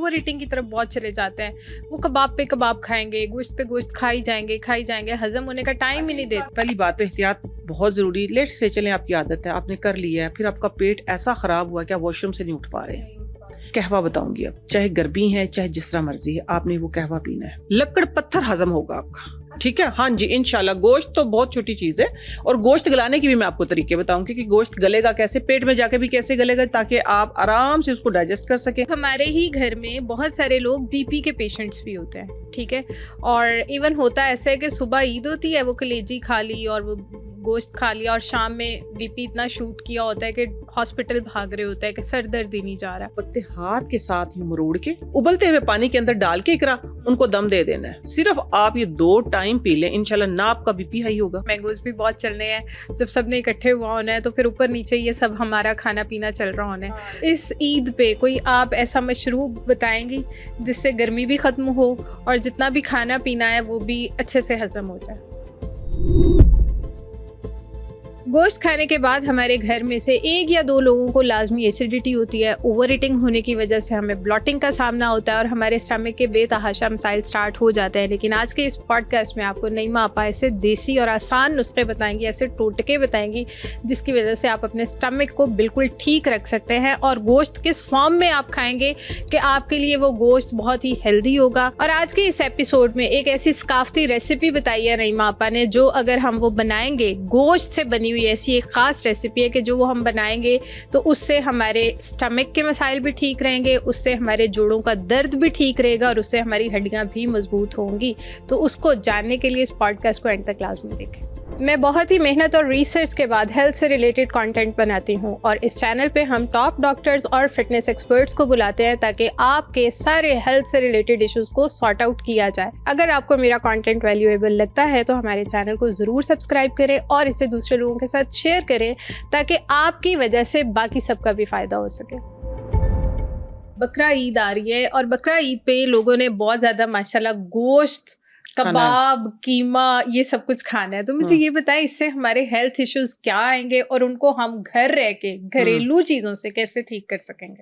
Over eating کی طرف بہت چلے جاتے ہیں. وہ کباب پہ کباب کھائیں گے, گوشت پہ گوشت کھائی جائیں گے, ہضم ہونے کا ٹائم ہی نہیں دیتے. پہلی بات تو احتیاط بہت ضروری. لیٹ سے چلیں آپ کی عادت ہے, آپ نے کر لیا ہے, پھر آپ کا پیٹ ایسا خراب ہوا کہ آپ واش روم سے نہیں اٹھ پا رہے ہیں. قہوہ بتاؤں گی اب, چاہے گرمی ہے چاہے جس طرح مرضی ہے, آپ نے وہ قہوہ پینا ہے. لکڑ پتھر ہضم ہوگا آپ کا, ٹھیک ہے. ہاں جی انشاءاللہ. گوشت تو بہت چھوٹی چیز ہے, اور گوشت گلانے کی بھی میں آپ کو طریقے بتاؤں گی کہ گوشت گلے گا کیسے, پیٹ میں جا کے بھی کیسے گلے گا, تاکہ آپ آرام سے اس کو ڈائجسٹ کر سکیں. ہمارے ہی گھر میں بہت سارے لوگ بی پی کے پیشنٹس بھی ہوتے ہیں, ٹھیک ہے. اور ایون ہوتا ایسا ہے کہ صبح عید ہوتی ہے, وہ کلیجی کھا لی اور وہ گوشت کھا لیا, اور شام میں بی پی اتنا شوٹ کیا ہوتا ہے کہ ہاسپٹل بھاگ رہے ہوتا ہے کہ سر درد ہی نہیں جا رہا. پتے ہاتھ کے ساتھ مروڑ کے ابلتے ہوئے پانی کے اندر ڈال کے اقرا ان کو دم دے دینا ہے. صرف آپ یہ 2 ٹائم پی لیں, انشاءاللہ نہ آپ کا بی پی ہائی ہوگا. مینگوز بھی بہت چلنے ہیں, جب سب نے اکٹھے ہوا ہونا ہے تو پھر اوپر نیچے یہ سب ہمارا کھانا پینا چل رہا ہونا ہے. اس عید پہ کوئی آپ ایسا مشروب بتائیں گی جس سے گرمی بھی ختم ہو اور جتنا بھی کھانا پینا ہے وہ بھی اچھے سے ہضم ہو جائے. گوشت کھانے کے بعد ہمارے گھر میں سے 1 یا 2 لوگوں کو لازمی ایسیڈیٹی ہوتی ہے. اوور ایٹنگ ہونے کی وجہ سے ہمیں بلاٹنگ کا سامنا ہوتا ہے اور ہمارے اسٹمک کے بے تحاشا مسائل سٹارٹ ہو جاتے ہیں. لیکن آج کے اس پوڈ کاسٹ میں آپ کو نعیمہ آپا ایسے دیسی اور آسان نسخے بتائیں گی, ایسے ٹوٹکے بتائیں گی جس کی وجہ سے آپ اپنے اسٹمک کو بالکل ٹھیک رکھ سکتے ہیں, اور گوشت کس فارم میں آپ کھائیں گے کہ آپ کے لیے وہ گوشت بہت ہی ہیلدی ہوگا. اور آج کے اس ایپیسوڈ میں ایک ایسی ثقافتی ریسیپی بتائی ہے نعیمہ آپا نے, جو اگر ہم وہ بنائیں گے, گوشت سے بنی ہوئی ایسی ایک خاص ریسیپی ہے کہ جو وہ ہم بنائیں گے تو اس سے ہمارے اسٹمک کے مسائل بھی ٹھیک رہیں گے, اس سے ہمارے جوڑوں کا درد بھی ٹھیک رہے گا, اور اس سے ہماری ہڈیاں بھی مضبوط ہوں گی. تو اس کو جاننے کے لیے اس پوڈ کاسٹ کو اینڈ تک لازمی دیکھیں. میں بہت ہی محنت اور ریسرچ کے بعد ہیلتھ سے ریلیٹڈ کانٹینٹ بناتی ہوں, اور اس چینل پہ ہم ٹاپ ڈاکٹرز اور فٹنس ایکسپرٹس کو بلاتے ہیں تاکہ آپ کے سارے ہیلتھ سے ریلیٹڈ ایشوز کو سارٹ آؤٹ کیا جائے. اگر آپ کو میرا کانٹینٹ ویلیویبل لگتا ہے تو ہمارے چینل کو ضرور سبسکرائب کریں اور اسے دوسرے لوگوں کے ساتھ شیئر کریں تاکہ آپ کی وجہ سے باقی سب کا بھی فائدہ ہو سکے. بقرہ عید آ رہی ہے, اور بقرہ عید پہ لوگوں نے بہت زیادہ ماشاءاللہ گوشت, کباب, قیمہ, یہ سب کچھ کھانا ہے. تو مجھے یہ بتائیں اس سے ہمارے ہیلتھ ایشوز کیا آئیں گے, اور ان کو ہم گھر رہ کے گھریلو چیزوں سے کیسے ٹھیک کر سکیں گے؟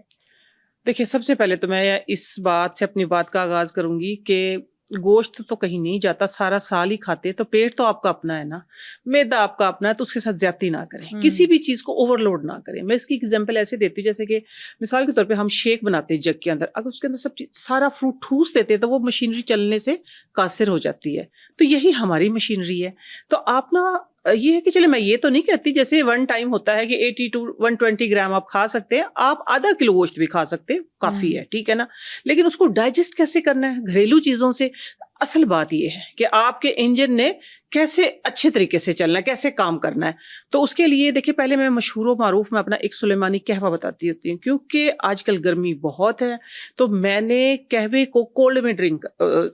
دیکھیے, سب سے پہلے تو میں اس بات سے اپنی بات کا آغاز کروں گی کہ گوشت تو کہیں نہیں جاتا, سارا سال ہی کھاتے, تو پیٹ تو آپ کا اپنا ہے نا, میدا آپ کا اپنا ہے, تو اس کے ساتھ زیادتی نہ کریں, کسی بھی چیز کو اوور لوڈ نہ کریں. میں اس کی ایگزامپل ایسے دیتی ہوں جیسے کہ مثال کے طور پہ ہم شیک بناتے ہیں جگ کے اندر, اگر اس کے اندر سب چیز سارا فروٹ ٹھوس دیتے ہیں تو وہ مشینری چلنے سے قاصر ہو جاتی ہے. تو یہی ہماری مشینری ہے. تو آپ نا یہ ہے کہ چلے, میں یہ تو نہیں کہتی جیسے 1 ٹائم ہوتا ہے کہ 80 to 120 گرام آپ کھا سکتے ہیں, آپ آدھا کلو گوشت بھی کھا سکتے ہیں, کافی ہے, ٹھیک ہے نا. لیکن اس کو ڈائجسٹ کیسے کرنا ہے گھریلو چیزوں سے. اصل بات یہ ہے کہ آپ کے انجن نے کیسے اچھے طریقے سے چلنا ہے, کیسے کام کرنا ہے. تو اس کے لیے دیکھیے, پہلے میں مشہور و معروف میں اپنا ایک سلیمانی قہوہ بتاتی ہوتی ہوں, کیونکہ آج کل گرمی بہت ہے تو میں نے قہوے کو کولڈ میں ڈرنک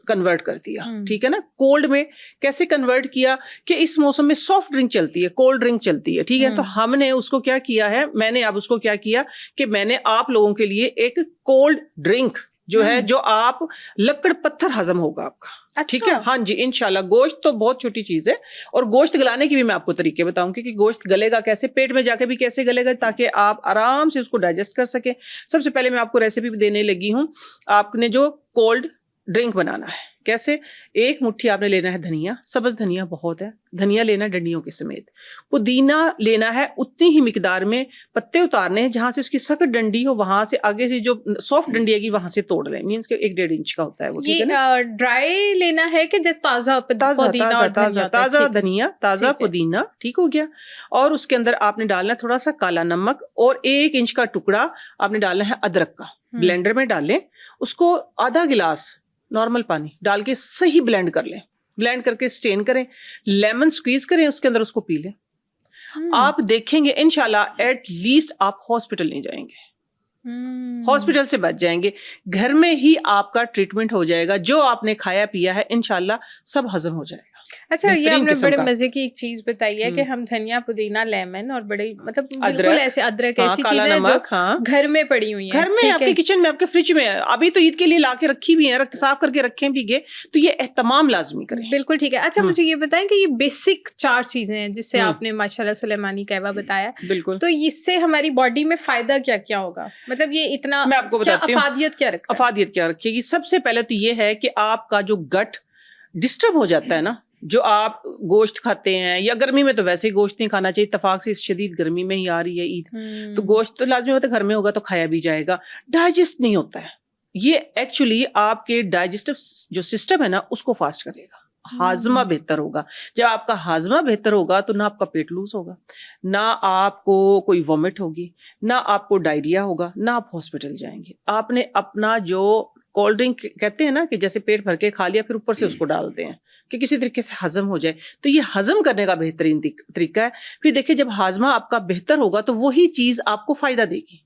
کنورٹ کر دیا, ٹھیک ہے نا. کولڈ میں کیسے کنورٹ کیا کہ اس موسم میں سافٹ ڈرنک چلتی ہے, کولڈ ڈرنک چلتی ہے, ٹھیک ہے. تو ہم نے اس کو کیا کیا ہے, میں نے اب اس کو کیا کیا کہ میں نے آپ لوگوں کے لیے ایک کولڈ ڈرنک جو ہے, جو آپ لکڑ پتھر ہضم ہوگا آپ کا, ٹھیک ہے. ہاں جی انشاءاللہ. گوشت تو بہت چھوٹی چیز ہے, اور گوشت گلانے کی بھی میں آپ کو طریقے بتاؤں گی کہ گوشت گلے گا کیسے, پیٹ میں جا کے بھی کیسے گلے گا, تاکہ آپ آرام سے اس کو ڈائجسٹ کر سکیں. سب سے پہلے میں آپ کو ریسیپی دینے لگی ہوں. آپ نے جو کولڈ ڈرنک بنانا ہے, کیسے, 1 مٹھی آپ نے لینا ہے دھنیا, سبز دھنیا بہت ہے, دھنیا لینا ڈنڈیوں کے سمیت. پودینہ لینا ہے اتنی ہی مقدار میں, پتے اتارنے ہیں جہاں سے اس کی سخت ڈنڈی ہو, وہاں سے آگے سے جو سافٹ ڈنڈی ہے گی وہاں سے توڑ لیں, مینس کہ 1.5 انچ کا ہوتا ہے وہ, ٹھیک ہے نا. ڈرائی لینا ہے کہ جیسے تازہ دھنیا, تازہ پودینہ, ٹھیک ہو گیا. اور اس کے اندر آپ نے ڈالنا تھوڑا سا کالا نمک, اور 1 انچ کا ٹکڑا آپ نے ڈالنا ہے ادرک کا. بلینڈر میں ڈالیں, اس کو آدھا گلاس نارمل پانی ڈال کے صحیح بلینڈ کر لیں, بلینڈ کر کے اسٹین کریں, لیمن سکویز کریں اس کے اندر, اس کو پی لیں. آپ دیکھیں گے انشاءاللہ ایٹ لیسٹ آپ ہاسپٹل نہیں جائیں گے, ہاسپٹل سے بچ جائیں گے. گھر میں ہی آپ کا ٹریٹمنٹ ہو جائے گا, جو آپ نے کھایا پیا ہے انشاءاللہ سب ہضم ہو جائے گا. اچھا یہ آپ نے بڑے مزے کی ایک چیز بتائی ہے کہ ہم دھنیا پودینہ لیمن اور بڑے مطلب بالکل ایسے ادرک ایسی چیزیں جو گھر میں پڑی ہوئی ہیں, گھر میں آپ کے کچن میں آپ کے فریج میں ابھی تو عید کے لیے لا کے رکھی بھی ہیں, صاف کر کے رکھیں بھی گئے, تو یہ اہتمام لازمی کریں. بالکل ٹھیک ہے. اچھا مجھے یہ بتائیں کہ یہ بیسک 4 چیزیں ہیں جس سے آپ نے ماشاءاللہ سلیمانی قہوہ بتایا, بالکل, تو اس سے ہماری باڈی میں فائدہ کیا کیا ہوگا, مطلب یہ اتنا میں آپ کو بتاتی ہوں افادیت کیا رکھتا ہے؟ افادیت کیا رکھے گی, سب سے پہلے تو یہ ہے کہ آپ کا جو گٹ ڈسٹرب ہو جاتا ہے نا, جو آپ گوشت کھاتے ہیں, یا گرمی میں تو ویسے ہی گوشت نہیں کھانا چاہیے, اتفاق سے اس شدید گرمی میں ہی آ رہی ہے عید, تو گوشت تو لازمی ہوتا ہے گھر میں ہوگا تو کھایا بھی جائے گا, ڈائجسٹ نہیں ہوتا ہے. یہ ایکچولی آپ کے ڈائجسٹو جو سسٹم ہے نا اس کو فاسٹ کرے گا, ہاضمہ بہتر ہوگا. جب آپ کا ہاضمہ بہتر ہوگا تو نہ آپ کا پیٹ لوز ہوگا, نہ آپ کو کوئی وومٹ ہوگی, نہ آپ کو ڈائریا ہوگا, نہ آپ ہاسپٹل جائیں گے. آپ نے اپنا جو کولڈ ڈرنک کہتے ہیں نا کہ جیسے پیٹ بھر کے کھا لیا پھر اوپر سے اس کو ڈالتے ہیں کہ کسی طریقے سے ہضم ہو جائے, تو یہ ہضم کرنے کا بہترین طریقہ ہے. پھر دیکھیں جب ہاضمہ آپ کا بہتر ہوگا تو وہی چیز آپ کو فائدہ دے گی.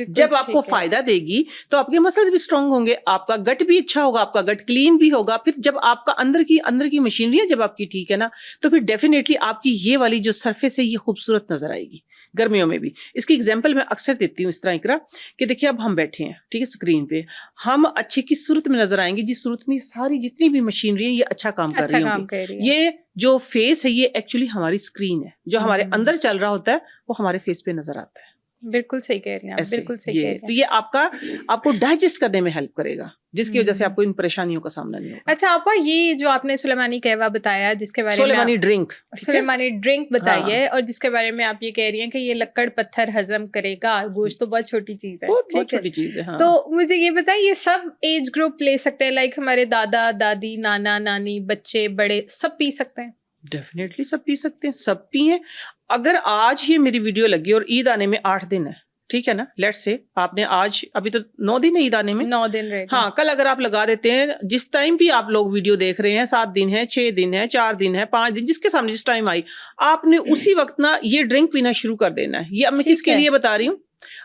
جب آپ کو فائدہ دے گی تو آپ کے مسلز بھی اسٹرانگ ہوں گے, آپ کا گٹ بھی اچھا ہوگا, آپ کا گٹ کلین بھی ہوگا. پھر جب آپ کا اندر کی مشینری ہے جب آپ کی ٹھیک ہے نا, تو پھر ڈیفینیٹلی آپ کی یہ والی جو سرفیس ہے یہ خوبصورت نظر آئے گی گرمیوں میں بھی. اس کی ایگزامپل میں اکثر دیتی ہوں اس طرح اقرا کہ دیکھیے اب ہم بیٹھے ہیں ٹھیک ہے اسکرین پہ, ہم اچھے کی صورت میں نظر آئیں گے جس صورت میں ساری جتنی بھی مشینری ہے یہ اچھا کام کر رہی ہوں گی. یہ جو فیس ہے یہ ایکچولی ہماری اسکرین ہے, جو ہمارے اندر چل رہا ہوتا ہے وہ ہمارے فیس پہ نظر آتا ہے. بالکل صحیح کہہ رہی ہیں آپ, بالکل صحیح کہہ رہی ہیں. تو یہ آپ کو ڈائجسٹ کرنے میں ہیلپ کرے گا, جس کی وجہ سے آپ کو ان پریشانیوں کا سامنا نہیں ہوگا. اچھا آپا یہ جو آپ نے سلیمانی قہوہ بتایا جس کے بارے میں سلیمانی ڈرنک بتائی ہے, اور جس کے بارے میں آپ یہ کہہ رہی ہیں کہ یہ لکڑ پتھر ہضم کرے گا, گوشت تو بہت چھوٹی چیز ہے, بہت چھوٹی چیز ہے. تو مجھے یہ بتائیں یہ سب ایج گروپ لے سکتے ہیں, لائک ہمارے دادا دادی نانا نانی بچے بڑے سب پی سکتے ہیں؟ ڈیفینیٹلی سب پی سکتے ہیں, سب پیئیں. اگر آج ہی میری ویڈیو لگی اور عید آنے میں 8 دن ہے ٹھیک ہے نا, لیٹ سے آپ نے آج ابھی تو 9 دن ہے عید آنے میں, 9 دن رہے, ہاں کل اگر آپ لگا دیتے ہیں جس ٹائم بھی آپ لوگ ویڈیو دیکھ رہے ہیں, 7 دن ہے 6 دن ہے 4 دن ہے 5 دن جس کے سامنے جس ٹائم آئی, آپ نے اسی وقت نا یہ ڈرنک پینا شروع کر دینا ہے. یہ اب میں کس کے لیے بتا رہی ہوں,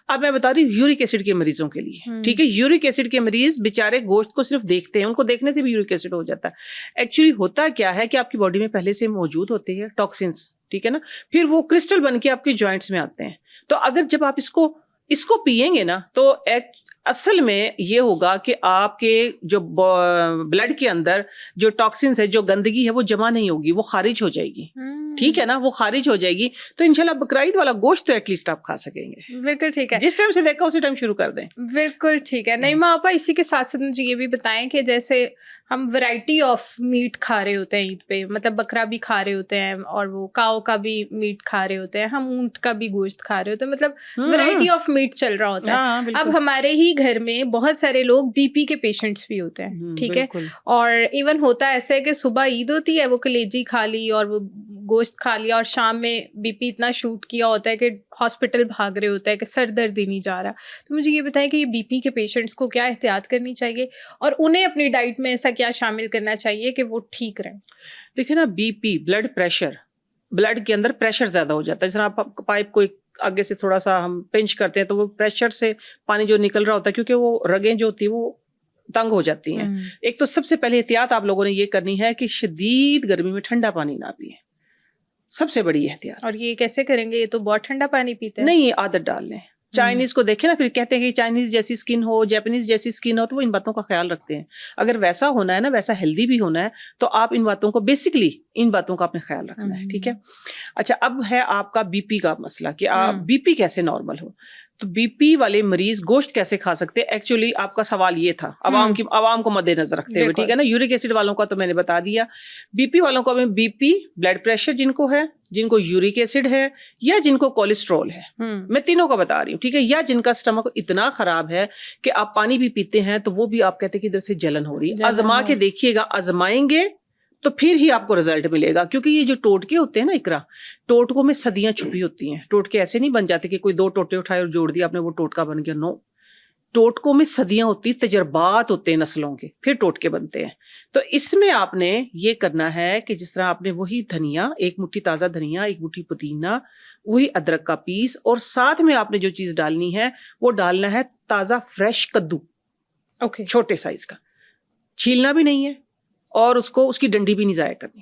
اب میں بتا رہی ہوں یورک ایسڈ کے مریضوں کے لیے ٹھیک ہے. یورک ایسڈ کے مریض بےچارے گوشت کو صرف دیکھتے ہیں, ان کو دیکھنے سے بھی یورک ایسڈ ہو جاتا ہے. ایکچولی ہوتا کیا ہے کہ آپ کی باڈی میں پہلے سے موجود ہوتے ہیں ٹاکسنس ٹھیک ہے نا, پھر وہ کرسٹل بن کے آپ کے جوائنٹس میں آتے ہیں. تو اگر جب آپ اس کو پیئیں گے نا تو اصل میں یہ ہوگا کہ آپ کے جو بلڈ کے اندر جو ٹاکسنس ہے جو گندگی ہے وہ جمع نہیں ہوگی, وہ خارج ہو جائے گی ٹھیک ہے نا, وہ خارج ہو جائے گی. تو انشاءاللہ بقرعید والا گوشت تو ایٹ لیسٹ آپ کھا سکیں گے. بالکل ٹھیک ہے, جس ٹائم سے دیکھا اسی ٹائم شروع کر دیں. بالکل ٹھیک ہے. نعیمہ آپا اسی کے ساتھ ساتھ مجھے یہ بھی بتائیں کہ جیسے ہم ورائٹی آف میٹ کھا رہے ہوتے ہیں عید پہ, مطلب بکرا بھی کھا رہے ہوتے ہیں اور وہ کاؤ کا بھی میٹ کھا رہے ہوتے ہیں, ہم اونٹ کا بھی گوشت کھا رہے ہوتے ہیں, مطلب ورائٹی آف میٹ چل رہا ہوتا ہے. اب ہمارے ہی گھر میں بہت سارے لوگ بی پی کے پیشنٹس بھی ہوتے ہیں ٹھیک ہے, اور ایون ہوتا ایسا ہے کہ صبح عید ہوتی ہے وہ کلیجی کھا لی اور وہ گوشت کھا لیا, اور شام میں بی پی اتنا شوٹ کیا ہوتا ہے کہ ہاسپٹل بھاگ رہے ہوتا ہے کہ سر درد ہی نہیں جا رہا. تو مجھے یہ بتائیں کہ یہ بی پی کے پیشنٹس کو کیا احتیاط کرنی چاہیے, اور انہیں اپنی ڈائٹ میں ایسا کیا شامل کرنا چاہیے کہ وہ ٹھیک رہیں؟ دیکھیں نا B P blood pressure, blood کے اندر پریشر زیادہ ہو جاتا ہے. جس طرح آپ پائپ کو آگے سے تھوڑا سا ہم پنچ کرتے ہیں تو وہ پریشر سے پانی جو نکل رہا ہوتا ہے, کیونکہ وہ رگیں جو ہوتی ہیں وہ تنگ ہو جاتی ہیں. ایک تو سب سے پہلے احتیاط آپ لوگوں نے یہ کرنی ہے کہ شدید گرمی میں ٹھنڈا پانی نہ پیئیں, سب سے بڑی احتیاط. اور یہ کیسے کریں گے, یہ تو بہت ٹھنڈا پانی پیتے ہیں. نہیں, عادت ڈال لیں. چائنیز کو دیکھیں نا, پھر کہتے ہیں کہ چائنیز جیسی اسکن ہو, جیپنیز جیسی اسکن ہو, تو وہ ان باتوں کا خیال رکھتے ہیں. اگر ویسا ہونا ہے نا, ویسا ہیلدی بھی ہونا ہے, تو آپ ان باتوں کو بیسکلی ان باتوں کا اپنے خیال رکھنا ہے ٹھیک ہے. اچھا اب ہے آپ کا بی پی کا مسئلہ کہ آپ بی پی کیسے نارمل ہو. تو بی پی والے مریض گوشت کیسے کھا سکتے ہیں, ایکچولی آپ کا سوال یہ تھا عوام کو مد نظر رکھتے ہوئے ٹھیک ہے نا. یورک ایسڈ والوں کا تو میں نے بتا دیا, بی پی والوں کو بی پی بلڈ پریشر جن کو ہے, جن کو یورک ایسڈ ہے, یا جن کو کولیسٹرول ہے, میں تینوں کو بتا رہی ہوں ٹھیک ہے, یا جن کا اسٹمک اتنا خراب ہے کہ آپ پانی بھی پیتے ہیں تو وہ بھی آپ کہتے ہیں کہ ادھر سے جلن ہو رہی ہے. آزما کے دیکھیے گا, آزمائیں گے تو پھر ہی آپ کو رزلٹ ملے گا. کیونکہ یہ جو ٹوٹکے ہوتے ہیں نا اقرا, ٹوٹکوں میں صدیاں چھپی ہوتی ہیں. ٹوٹکے ایسے نہیں بن جاتے کہ کوئی 2 ٹوٹے اٹھائے اور جوڑ دیا آپ نے وہ ٹوٹکا بن گیا, نو. ٹوٹکوں میں صدیاں ہوتی, تجربات ہوتے ہیں نسلوں کے, پھر ٹوٹکے بنتے ہیں. تو اس میں آپ نے یہ کرنا ہے کہ جس طرح آپ نے وہی دھنیا, 1 مٹھی تازہ دھنیا, 1 مٹھی پودینہ, وہی ادرک کا پیس, اور ساتھ میں آپ نے جو چیز ڈالنی ہے وہ ڈالنا ہے تازہ فریش کدو, چھوٹے سائز کا, چھیلنا بھی نہیں ہے اور اس کی ڈنڈی بھی نہیں ضائع کرنی.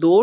2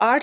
8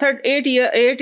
8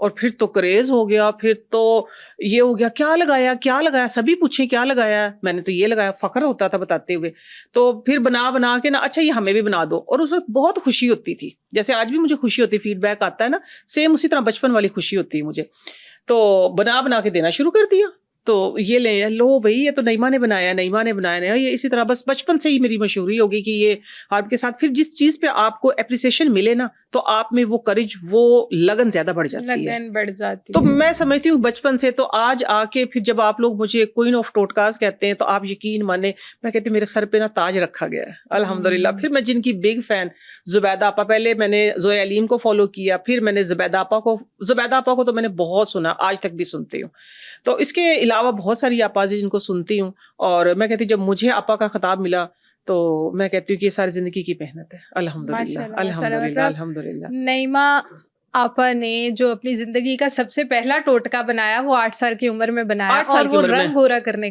اور پھر تو کریز ہو گیا, پھر تو یہ ہو گیا کیا لگایا, سبھی پوچھیں کیا لگایا ہے, میں نے تو یہ لگایا, فخر ہوتا تھا بتاتے ہوئے. تو پھر بنا کے نا اچھا یہ ہمیں بھی بنا دو, اور اس وقت بہت خوشی ہوتی تھی, جیسے آج بھی مجھے خوشی ہوتی, فیڈ بیک آتا ہے نا, سیم اسی طرح بچپن والی خوشی ہوتی ہے مجھے. تو بنا کے دینا شروع کر دیا, تو یہ لے لو بھائی یہ تو نعیمہ نے بنایا, یہ اسی طرح بس بچپن سے ہی میری مشہوری ہوگی کہ یہ آپ کے ساتھ. پھر جس چیز پہ آپ کو اپریسیشن ملے نا تو آپ میں وہ کرج, وہ لگن زیادہ بڑھ جاتی ہے. تو میں سمجھتی ہوں بچپن سے, تو آج آ کے پھر جب آپ لوگ مجھے کوئین آف ٹوٹکاز کہتے ہیں تو آپ یقین مانے, میں کہتی ہوں میرے سر پہ نا تاج رکھا گیا ہے الحمدللہ. پھر میں جن کی بگ فین زبیدہ آپا, پہلے میں نے زویا علیم کو فالو کیا, پھر میں نے زبیدہ آپا کو تو میں نے بہت سنا, آج تک بھی سنتی ہوں. تو اس کے علاوہ بہت ساری آپازی جن کو سنتی ہوں, اور میں کہتی ہوں جب مجھے آپا کا خطاب ملا تو میں کہتی ہوں کہ یہ ساری زندگی کی محنت ہے الحمدللہ. نعیمہ آپا نے جو اپنی زندگی کا سب سے پہلا ٹوٹکا بنایا وہ 8 سال کی عمر میں بنایا, اور وہ رنگ گورا کرنے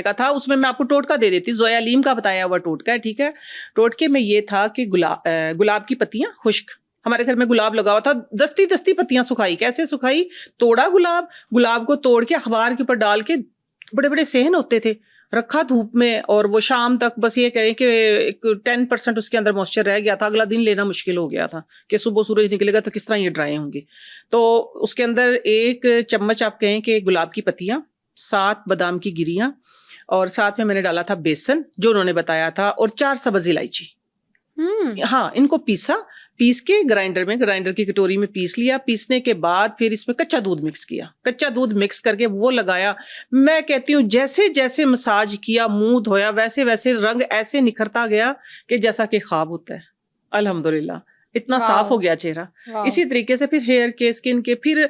کا تھا. اس میں آپ کو ٹوٹکا دے دیتی, زویا علیم کا بتایا ہوا ٹوٹکا ہے, ٹھیک ہے. ٹوٹکے میں یہ تھا کہ گلاب کی پتیاں خشک, ہمارے گھر میں گلاب لگا ہوا تھا, دستی پتیاں سکھائی. کیسے سکھائی؟ توڑا گلاب کو توڑ کے اخبار کے اوپر ڈال کے, بڑے بڑے صحن ہوتے تھے, رکھا دھوپ میں, اور وہ شام تک بس یہ کہیں کہ 10% اس کے اندر موئسچر رہ گیا تھا, اگلا دن لینا مشکل ہو گیا تھا کہ صبح سورج نکلے گا تو کس طرح یہ ڈرائی ہوں گے. تو اس کے اندر 1 چمچ آپ کہیں کہ گلاب کی پتیاں, 7 بادام کی گریاں, اور ساتھ میں نے ڈالا تھا بیسن جو انہوں نے بتایا تھا, اور 4 سبز الائچی. ہاں, ان کو پیس کے گرائنڈر کی کٹوری میں پیس لیا. پیسنے کے بعد پھر اس میں کچا دودھ مکس کر کے وہ لگایا. میں کہتی ہوں جیسے جیسے مساج کیا, منہ دھویا, ویسے ویسے رنگ ایسے نکھرتا گیا کہ جیسا کہ خواب ہوتا ہے. الحمدللہ اتنا صاف ہو گیا چہرہ. اسی طریقے سے پھر ہیئر کے, اسکن کے, پھر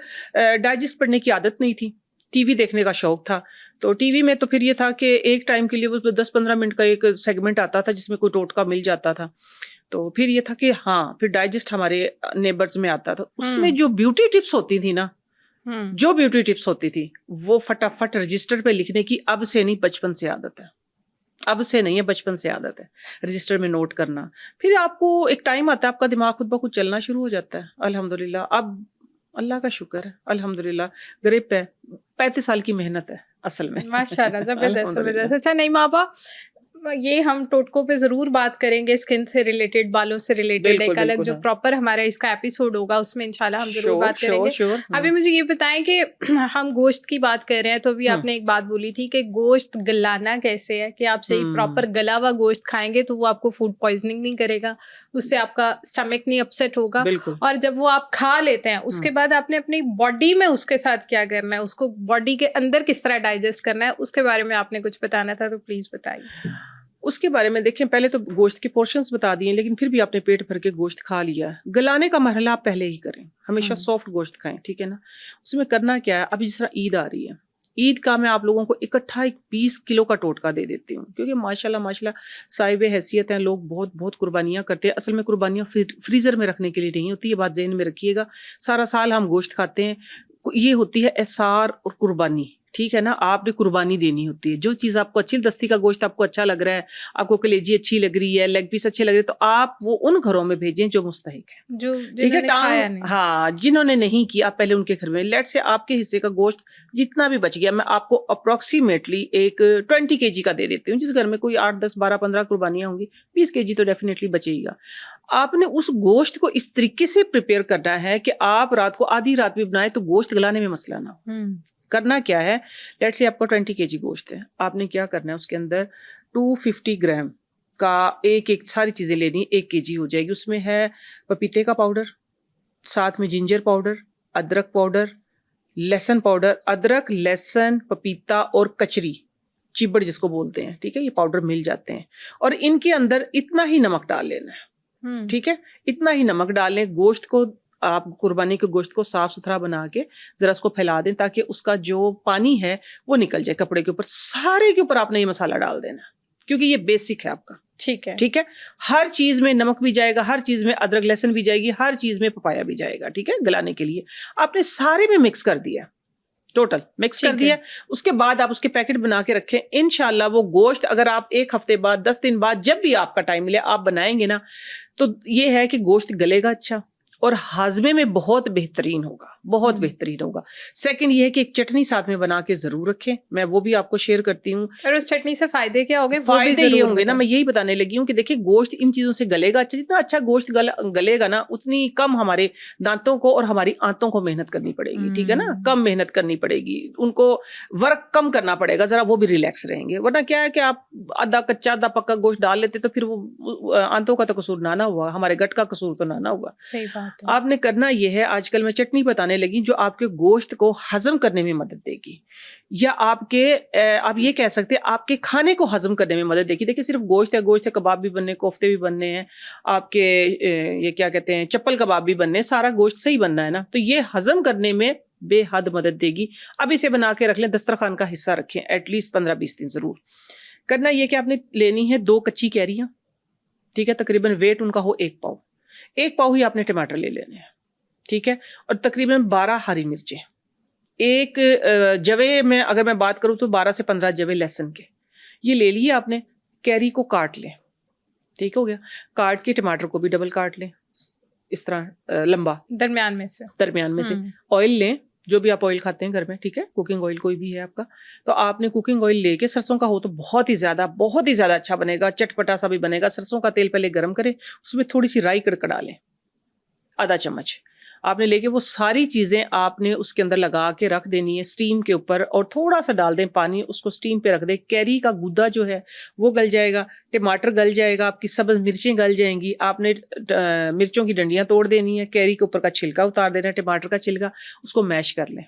ڈائجسٹ پڑھنے کی عادت نہیں تھی, ٹی وی دیکھنے کا شوق تھا. تو ٹی وی میں تو پھر یہ تھا کہ ایک ٹائم کے لیے 10-15 منٹ کا ایک سیگمنٹ آتا تھا جس میں کوئی ٹوٹکا مل جاتا تھا. تو پھر یہ تھا کہ ہاں, پھر ڈائجسٹ ہمارے نیبرز میں آتا تھا. اس میں جو بیوٹی ٹپس ہوتی تھی نا, وہ فٹافٹ رجسٹر پہ لکھنے کی اب سے نہیں, بچپن سے عادت ہے. رجسٹر میں نوٹ کرنا. پھر آپ کو ایک ٹائم آتا ہے, آپ کا دماغ خود بخود چلنا شروع ہو جاتا ہے. الحمدللہ اب اللہ کا شکر ہے, الحمدللہ گریپ ہے. 35 سال کی محنت ہے اصل میں, ماشاءاللہ, زبردست. اچھا نعیمہ آپا, یہ ہم ٹوٹکوں پہ ضرور بات کریں گے, اسکن سے ریلیٹڈ, بالوں سے ریلیٹڈ, ایک الگ جو پراپر ہمارا اس کا ایپیسوڈ ہوگا اس میں انشاءاللہ ہم ضرور بات کریں گے. ابھی مجھے یہ بتائیں کہ ہم گوشت کی بات کر رہے ہیں, تو ابھی آپ نے ایک بات بولی تھی کہ گوشت گلانا کیسے ہے, کہ آپ صحیح پراپر گلا ہوا گوشت کھائیں گے تو وہ آپ کو فوڈ پوائزننگ نہیں کرے گا, اس سے آپ کا اسٹمک نہیں اپسیٹ ہوگا, اور جب وہ آپ کھا لیتے ہیں اس کے بعد آپ نے اپنی باڈی میں اس کے ساتھ کیا کرنا ہے, اس کو باڈی کے اندر کس طرح ڈائجسٹ کرنا ہے, اس کے بارے میں آپ نے کچھ بتانا تھا تو پلیز بتائیے. اس کے بارے میں دیکھیں, پہلے تو گوشت کے پورشنز بتا دیے, لیکن پھر بھی آپ نے پیٹ بھر کے گوشت کھا لیا. گلانے کا مرحلہ آپ پہلے ہی کریں, ہمیشہ سافٹ گوشت کھائیں, ٹھیک ہے نا. اس میں کرنا کیا ہے, ابھی جس طرح عید آ رہی ہے, عید کا میں آپ لوگوں کو اکٹھا 20 کلو کا ٹوٹکا دے دیتی ہوں, کیونکہ ماشاءاللہ صاحب حیثیت ہیں لوگ, بہت قربانیاں کرتے ہیں. اصل میں قربانیاں فریزر میں رکھنے کے لیے نہیں ہوتی, یہ بات ذہن میں رکھیے گا. سارا سال ہم گوشت کھاتے ہیں, یہ ہوتی ہے احسار اور قربانی, ٹھیک ہے نا. آپ نے قربانی دینی ہوتی ہے. جو چیز آپ کو اچھی, دستی کا گوشت آپ کو اچھا لگ رہا ہے, آپ کو کلیجی اچھی لگ رہی ہے, لیگ پیس اچھے لگ رہے ہیں, تو آپ وہ ان گھروں میں بھیجیں جو مستحق ہیں, ٹھیک ہے. ہاں, جنہوں نے نہیں کیا پہلے ان کے گھر میں, لیٹ سے آپ کے حصے کا گوشت جتنا بھی بچ گیا میں آپ کو اپروکسیمیٹلی ایک 20 kg کا دے دیتی ہوں. جس گھر میں کوئی 8, 10, 12, 15 قربانیاں ہوں گی, 20 kg تو ڈیفینیٹلی بچے گا. آپ نے اس گوشت کو اس طریقے سے پریپیئر کرنا ہے کہ آپ رات کو آدھی رات بھی بنائے تو گوشت گلانے میں مسئلہ نہ ہو. کرنا کیا ہے, لیٹ سے آپ کا 20 kg گوشت ہے, آپ نے کیا کرنا ہے, اس کے اندر 250 گرام کا ایک ساری چیزیں لینی, 1 kg ہو جائے گی. اس میں ہے پپیتے کا پاؤڈر, ساتھ میں جنجر پاؤڈر, ادرک پاؤڈر, لہسن پاؤڈر. ادرک, لہسن, پپیتا اور کچری, چبڑ جس کو بولتے ہیں, ٹھیک ہے, یہ پاؤڈر مل جاتے ہیں. اور ان کے اندر اتنا ہی نمک ڈال لینا ہے, ٹھیک ہے, اتنا ہی نمک ڈال لیں. گوشت کو آپ قربانی کے گوشت کو صاف ستھرا بنا کے ذرا اس کو پھیلا دیں تاکہ اس کا جو پانی ہے وہ نکل جائے کپڑے کے اوپر. سارے کے اوپر آپ نے یہ مسالہ ڈال دینا کیونکہ یہ بیسک ہے آپ کا, ٹھیک ہے. ہر چیز میں نمک بھی جائے گا, ہر چیز میں ادرک لہسن بھی جائے گی, ہر چیز میں پپایا بھی جائے گا, ٹھیک ہے, گلانے کے لیے. آپ نے سارے میں مکس کر دیا, ٹوٹل مکس کر دیا. اس کے بعد آپ اس کے پیکٹ بنا کے رکھیں. انشاءاللہ وہ گوشت اگر آپ 1 ہفتے بعد, 10 دن بعد, جب بھی آپ کا ٹائم ملے آپ بنائیں گے نا, تو یہ ہے کہ گوشت گلے گا اچھا, اور ہاضمے میں بہت بہترین ہوگا, بہت بہترین ہوگا. سیکنڈ یہ ہے کہ ایک چٹنی ساتھ میں بنا کے ضرور رکھیں, میں وہ بھی آپ کو شیئر کرتی ہوں. اور اس چٹنی سے فائدے کیا ہوں گے؟ فائدے یہ ہوں گے نا, میں یہی بتانے لگی ہوں کہ دیکھیں گوشت ان چیزوں سے گلے گا, جتنا اچھا گوشت گلے گا نا اتنی کم ہمارے دانتوں کو اور ہماری آنتوں کو محنت کرنی پڑے گی, ٹھیک ہے نا, کم محنت کرنی پڑے گی, ان کو ورک کم کرنا پڑے گا, ذرا وہ بھی ریلیکس رہیں گے. ورنہ کیا ہے کہ آپ آدھا کچا آدھا پکا گوشت ڈال لیتے تو پھر وہ آنتوں کا تو قصور نہ ہوا, ہمارے گٹ کا قصور تو نہ ہوا. صحیح بات ہے. آپ نے کرنا یہ ہے, آج کل میں چٹنی بتانے لگی جو آپ کے گوشت کو ہضم کرنے میں مدد دے گی, یا آپ یہ کہہ سکتے ہیں آپ کے کھانے کو ہضم کرنے میں مدد دے گی. دیکھیں صرف گوشت ہے, کباب بھی بننے, کوفتے بھی بننے ہیں, آپ کے یہ کیا کہتے ہیں چپل کباب بھی بننے, سارا گوشت صحیح بننا ہے نا, تو یہ ہضم کرنے میں بے حد مدد دے گی. اب اسے بنا کے رکھ لیں, دسترخوان کا حصہ رکھیں ایٹ لیسٹ 15-20 دن ضرور. کرنا یہ کہ آپ نے لینی ہے 2 کچی کیریاں, ٹھیک ہے, تقریباً ویٹ ان کا ہو 1 پاؤ. 1 پاؤ ہی آپ نے ٹماٹر لے لینے ہیں, ٹھیک ہے, اور تقریباً 12 ہری مرچیں. ایک جوے میں اگر میں بات کروں تو 12 سے 15 جوے لہسن کے یہ لے لیے آپ نے. کیری کو کاٹ لیں, ٹھیک ہو گیا, کاٹ کے ٹماٹر کو بھی ڈبل کاٹ لیں اس طرح لمبا درمیان میں سے. آئل لیں, جو بھی آپ آئل کھاتے ہیں گھر میں, ٹھیک ہے, کوکنگ آئل کوئی بھی ہے آپ کا, تو آپ نے کوکنگ آئل لے کے, سرسوں کا ہو تو بہت ہی زیادہ اچھا بنے گا, چٹپٹا سا بھی بنے گا. سرسوں کا تیل پہلے گرم کریں, اس میں تھوڑی سی رائی کڑکڑا لیں, آدھا چمچ آپ نے لے کے وہ ساری چیزیں آپ نے اس کے اندر لگا کے رکھ دینی ہے سٹیم کے اوپر, اور تھوڑا سا ڈال دیں پانی, اس کو سٹیم پہ رکھ دیں. کیری کا گودا جو ہے وہ گل جائے گا, ٹماٹر گل جائے گا, آپ کی سبز مرچیں گل جائیں گی. آپ نے مرچوں کی ڈنڈیاں توڑ دینی ہے, کیری کے اوپر کا چھلکا اتار دینا ہے, ٹماٹر کا چھلکا, اس کو میش کر لیں.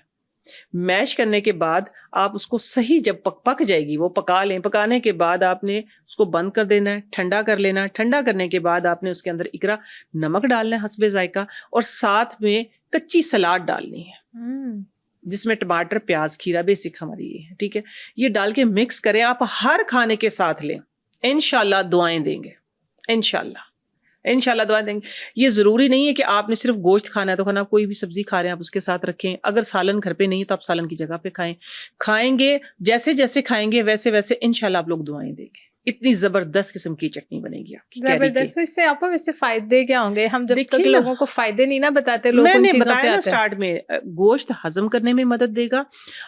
میش کرنے کے بعد آپ اس کو صحیح جب پک جائے گی وہ پکا لیں. پکانے کے بعد آپ نے اس کو بند کر دینا ہے, ٹھنڈا کر لینا ہے. ٹھنڈا کرنے کے بعد آپ نے اس کے اندر اکرا نمک ڈالنا ہے حسب ذائقہ, اور ساتھ میں کچی سلاد ڈالنی ہے جس میں ٹماٹر, پیاز, کھیرا, بیسک ہماری یہ ہے, ٹھیک ہے. یہ ڈال کے مکس کریں, آپ ہر کھانے کے ساتھ لیں, انشاءاللہ دعائیں دیں گے, انشاءاللہ دعائیں دیں گے. یہ ضروری نہیں ہے کہ آپ نے صرف گوشت کھانا ہے تو کھانا, کوئی بھی سبزی کھا رہے ہیں آپ اس کے ساتھ رکھیں. اگر سالن گھر پہ نہیں تو آپ سالن کی جگہ پہ کھائیں گے, جیسے کھائیں گے ویسے انشاءاللہ آپ لوگ دعائیں دیں گے. اتنی زبردست قسم کی چٹنی بنے گی آپ کی, زبردست. اس سے آپ ویسے فائدے کیا ہوں گے؟ ہم جب تک لوگوں کو فائدے نہیں نہ بتاتے, لوگ ان چیزوں پہ آتے ہیں. سٹارٹ میں گوشت ہضم کرنے میں مدد دے گا,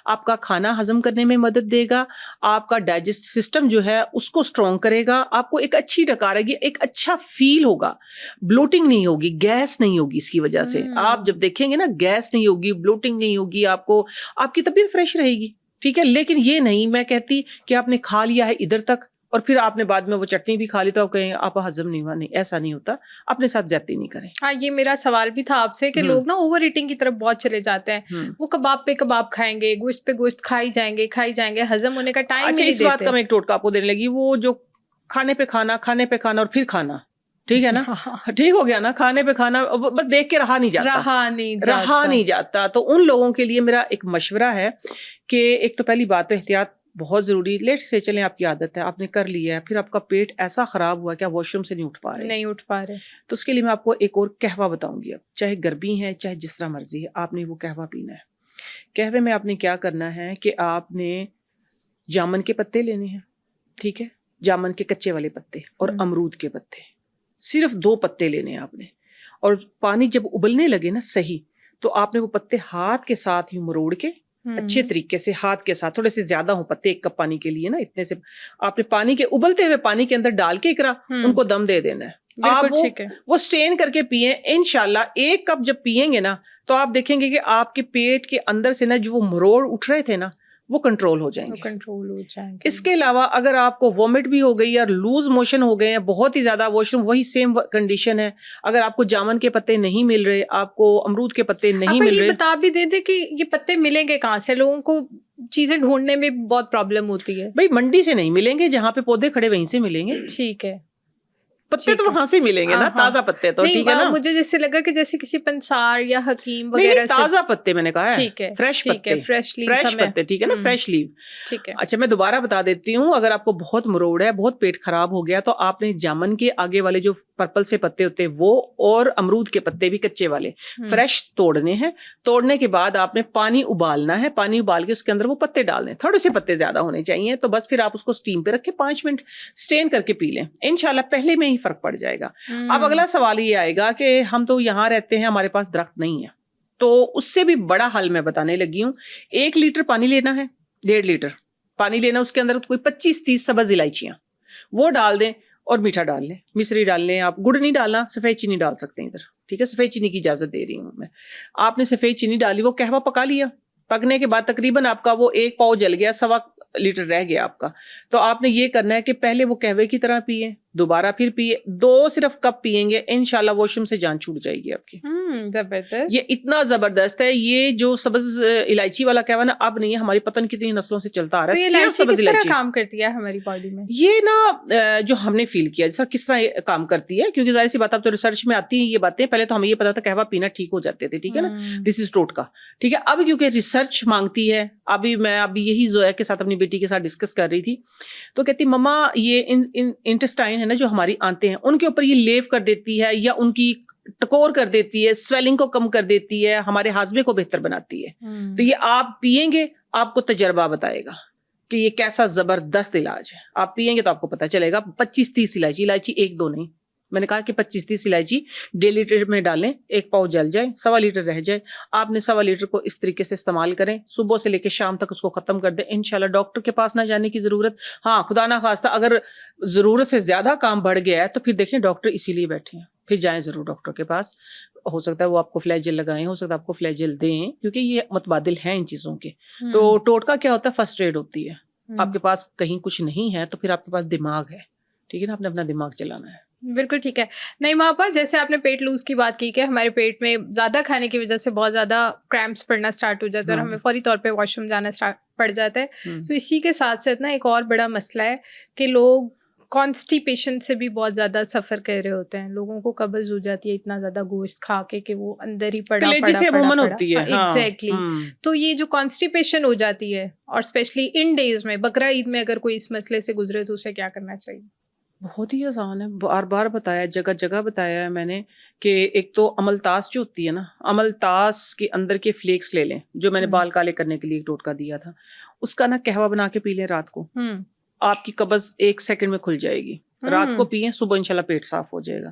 آپ کا کھانا ہضم کرنے میں مدد دے گا, آپ کا ڈائجسٹ سسٹم جو ہے اس کو اسٹرانگ کرے گا, آپ کو ایک اچھی ڈکار آئے گی, ایک اچھا فیل ہوگا, بلوٹنگ نہیں ہوگی, گیس نہیں ہوگی. اس کی وجہ سے آپ جب دیکھیں گے نا گیس نہیں ہوگی, بلوٹنگ نہیں ہوگی, آپ کو آپ کی طبیعت فریش رہے گی, ٹھیک ہے. لیکن یہ نہیں میں کہتی کہ آپ نے کھا لیا ہے ادھر تک اور پھر آپ نے بعد میں وہ چٹنی بھی کھا لی تو آپ کہیں آپ ہضم نہیں ہوا. نہیں, ایسا نہیں ہوتا, اپنے ساتھ زیادتی نہیں کریں. ہاں, یہ میرا سوال بھی تھا آپ سے کہ لوگ نا اوور ایٹنگ کی طرف بہت چلے جاتے ہیں. وہ کباب پہ کباب کھائیں گے, گوشت پہ گوشت کھائی جائیں گے, ہضم ہونے کا ٹائم نہیں دیتے. اچھا, اس بات کا میں ایک ٹوٹکا آپ کو دینے لگی, وہ جو کھانے پہ کھانا اور پھر کھانا, ٹھیک ہے نا, ٹھیک ہو گیا نا, کھانے پہ کھانا بس دیکھ کے رہا نہیں جاتا. تو ان لوگوں کے لیے میرا ایک مشورہ ہے کہ ایک تو پہلی بات تو احتیاط بہت ضروری. لیٹ سے چلیں, آپ کی عادت ہے, آپ نے کر لیا ہے, پھر آپ کا پیٹ ایسا خراب ہوا کہ آپ واش روم سے نہیں اٹھ پا رہے, تو اس کے لیے میں آپ کو ایک اور قہوہ بتاؤں گی. اب چاہے گرمی ہے چاہے جس طرح مرضی ہے, آپ نے وہ قہوہ پینا ہے. قہوے میں آپ نے کیا کرنا ہے کہ آپ نے جامن کے پتے لینے ہیں, ٹھیک ہے, جامن کے کچے والے پتے اور امرود کے پتے, صرف 2 پتے لینے ہیں آپ نے. اور پانی جب ابلنے لگے نا صحیح, تو آپ نے وہ پتے ہاتھ کے ساتھ یوں مروڑ کے اچھے طریقے سے ہاتھ کے ساتھ, تھوڑے سے زیادہ ہوں پتے 1 کپ پانی کے لیے نا, اتنے سے آپ نے پانی کے ابلتے ہوئے پانی کے اندر ڈال کے اکرا ان کو دم دے دینا ہے. آپ وہ سٹین کر کے پیئیں. انشاءاللہ 1 کپ جب پیئیں گے نا تو آپ دیکھیں گے کہ آپ کے پیٹ کے اندر سے نا جو وہ مروڑ اٹھ رہے تھے نا وہ کنٹرول ہو جائیں گے. اس کے علاوہ اگر آپ کو وومٹ بھی ہو گئی اور لوز موشن ہو گئے ہیں, بہت ہی زیادہ واش روم, وہی سیم کنڈیشن ہے. اگر آپ کو جامن کے پتے نہیں مل رہے, آپ کو امرود کے پتے نہیں مل رہے, یہ بتا بھی دے دے کہ یہ پتے ملیں گے کہاں سے. لوگوں کو چیزیں ڈھونڈنے میں بہت پرابلم ہوتی ہے. بھائی منڈی سے نہیں ملیں گے, جہاں پہ پودے کھڑے وہیں سے ملیں گے. ٹھیک ہے, پتے تو وہاں سے ملیں گے نا, تازہ پتے تو, ٹھیک ہے نا. مجھے جیسے لگا کہ جیسے کسی پنسار یا حکیم وغیرہ سے تازہ پتے میں نے کہا ہے, ٹھیک ہے, فریش پتے, فریش پتے, ٹھیک ہے نا, فریش لیو, ٹھیک ہے. اچھا, میں دوبارہ بتا دیتی ہوں, اگر آپ کو بہت مروڑ ہے, بہت پیٹ خراب ہو گیا, تو آپ نے جامن کے آگے والے جو پرپل سے پتے ہوتے ہیں وہ, اور امرود کے پتے بھی کچے والے فریش توڑنے ہیں. توڑنے کے بعد آپ نے پانی ابالنا ہے, پانی ابال کے اس کے اندر وہ پتے ڈالنے, تھوڑے سے پتے زیادہ ہونے چاہیے. تو بس پھر آپ اس کو سٹیم پہ رکھ کے 5 منٹ سٹین کر کے پی لیں. انشاءاللہ پہلے میں ہی فرق پڑ جائے گا. اب اگلا سوال یہ آئے گا کہ ہم تو یہاں رہتے ہیں, ہمارے پاس درخت نہیں ہے, تو اس سے بھی بڑا حل میں بتانے لگی ہوں. 1 لیٹر پانی لینا ہے, 1.5 لیٹر پانی لینا, اس کے اندر کوئی 25-30 سبز الائچیاں وہ ڈال دیں اور میٹھا ڈال لیں, مصری ڈال لیں. آپ گڑ نہیں ڈالنا, سفید چینی ڈال سکتے ہیں ادھر, ٹھیک ہے, سفید چینی کی اجازت دے رہی ہوں میں. آپ نے سفید چینی ڈالی, وہ قہوہ پکا لیا, پکنے کے بعد تقریباً آپ کا وہ 1 پاؤ جل گیا, 1.25 لیٹر رہ گیا آپ کا. تو آپ نے یہ کرنا ہے کہ پہلے وہ قہوے کی طرح پیئے, دوبارہ پھر پیئے, 2 صرف کپ پیئیں گے, انشاءاللہ واش روم سے جان چھوٹ جائے گی آپ کی. زبردست, یہ اتنا زبردست ہے. یہ جو سبز الائچی والا قہوہ نا اب نہیں ہے, ہماری پتہ نہیں کتنی نسلوں سے چلتا آ رہا ہے. صرف سبز الائچی کام کرتی ہے ہماری باڈی میں, یہ نا جو ہم نے فیل کیا جیسا کس طرح کام کرتی ہے, کیونکہ ظاہر سی بات اب تو ریسرچ میں آتی ہیں یہ باتیں. پہلے تو ہمیں یہ پتا تھا قہوہ پینا ٹھیک ہو جاتے تھے, ٹھیک ہے نا, دس از ٹوٹکا, ٹھیک ہے. اب کیونکہ ریسرچ مانگتی ہے, میں ابھی یہی زویا کے ساتھ اپنی بیٹی کے ساتھ ڈسکس کر رہی تھی, تو کہتی مما یہ انٹسٹائن ہے نا جو ہماری آنتیں ہیں, ان کے اوپر یہ لیو کر دیتی ہے یا ان کی ٹکور کر دیتی ہے, سویلنگ کو کم کر دیتی ہے, ہمارے ہاضمے کو بہتر بناتی ہے. تو یہ آپ پیئیں گے, آپ کو تجربہ بتائے گا کہ یہ کیسا زبردست علاج ہے. آپ پیئیں گے تو آپ کو پتہ چلے گا. 25-30 الائچی 1-2 نہیں, میں نے کہا کہ 25-30 الائچی 1.5 لیٹر میں ڈالیں, 1 پاؤ جل جائے, 1.25 لیٹر رہ جائے. آپ نے 1.25 لیٹر کو اس طریقے سے استعمال کریں, صبح سے لے کے شام تک اس کو ختم کر دیں. انشاءاللہ ڈاکٹر کے پاس نہ جانے کی ضرورت. ہاں خدا نہ خواستہ اگر ضرورت سے زیادہ کام بڑھ گیا ہے تو پھر دیکھیں ڈاکٹر اسی لیے بیٹھے ہیں, پھر جائیں ضرور ڈاکٹر کے پاس. ہو سکتا ہے وہ آپ کو فلیجل لگائیں, ہو سکتا ہے آپ کو فلیجل دیں, کیونکہ یہ متبادل ہیں ان چیزوں کے. تو ٹوٹکا کیا ہوتا ہے, فرسٹ ایڈ ہوتی ہے. آپ کے پاس کہیں کچھ نہیں ہے تو پھر آپ کے پاس دماغ ہے, ٹھیک ہے نا, آپ نے اپنا دماغ چلانا ہے. بالکل ٹھیک ہے. نہیں ماپا, جیسے آپ نے پیٹ لوز کی بات کی کہ ہمارے پیٹ میں زیادہ کھانے کی وجہ سے بہت زیادہ کریمپس پڑنا اسٹارٹ ہو جاتا ہے اور ہمیں فوری طور پہ واش روم جانا پڑ جاتا ہے. تو اسی کے ساتھ ساتھ نا ایک اور بڑا مسئلہ ہے کہ لوگ کانسٹیپیشن سے بھی بہت زیادہ سفر کر رہے ہوتے ہیں. لوگوں کو قبض ہو جاتی ہے اتنا زیادہ گوشت کھا کے کہ وہ اندر ہی پڑا ہوتی ہے. ایگزیکٹلی. تو یہ جو کانسٹیپیشن ہو جاتی ہے, اور اسپیشلی ان ڈیز میں, بقرہ عید میں اگر کوئی اس مسئلے سے گزرے تو اسے کیا کرنا چاہیے؟ بہت ہی آسان ہے, بار بار بتایا, جگہ جگہ بتایا ہے میں نے کہ ایک تو املتاس جو ہوتی ہے نا, املتاس کے اندر کے فلیکس لے لیں, جو میں نے بال کالے کرنے کے لیے ایک ٹوٹکا دیا تھا, اس کا نا قہوہ بنا کے پی لیں رات کو, آپ کی قبض 1 سیکنڈ میں کھل جائے گی. رات کو پیئیں, صبح انشاءاللہ پیٹ صاف ہو جائے گا.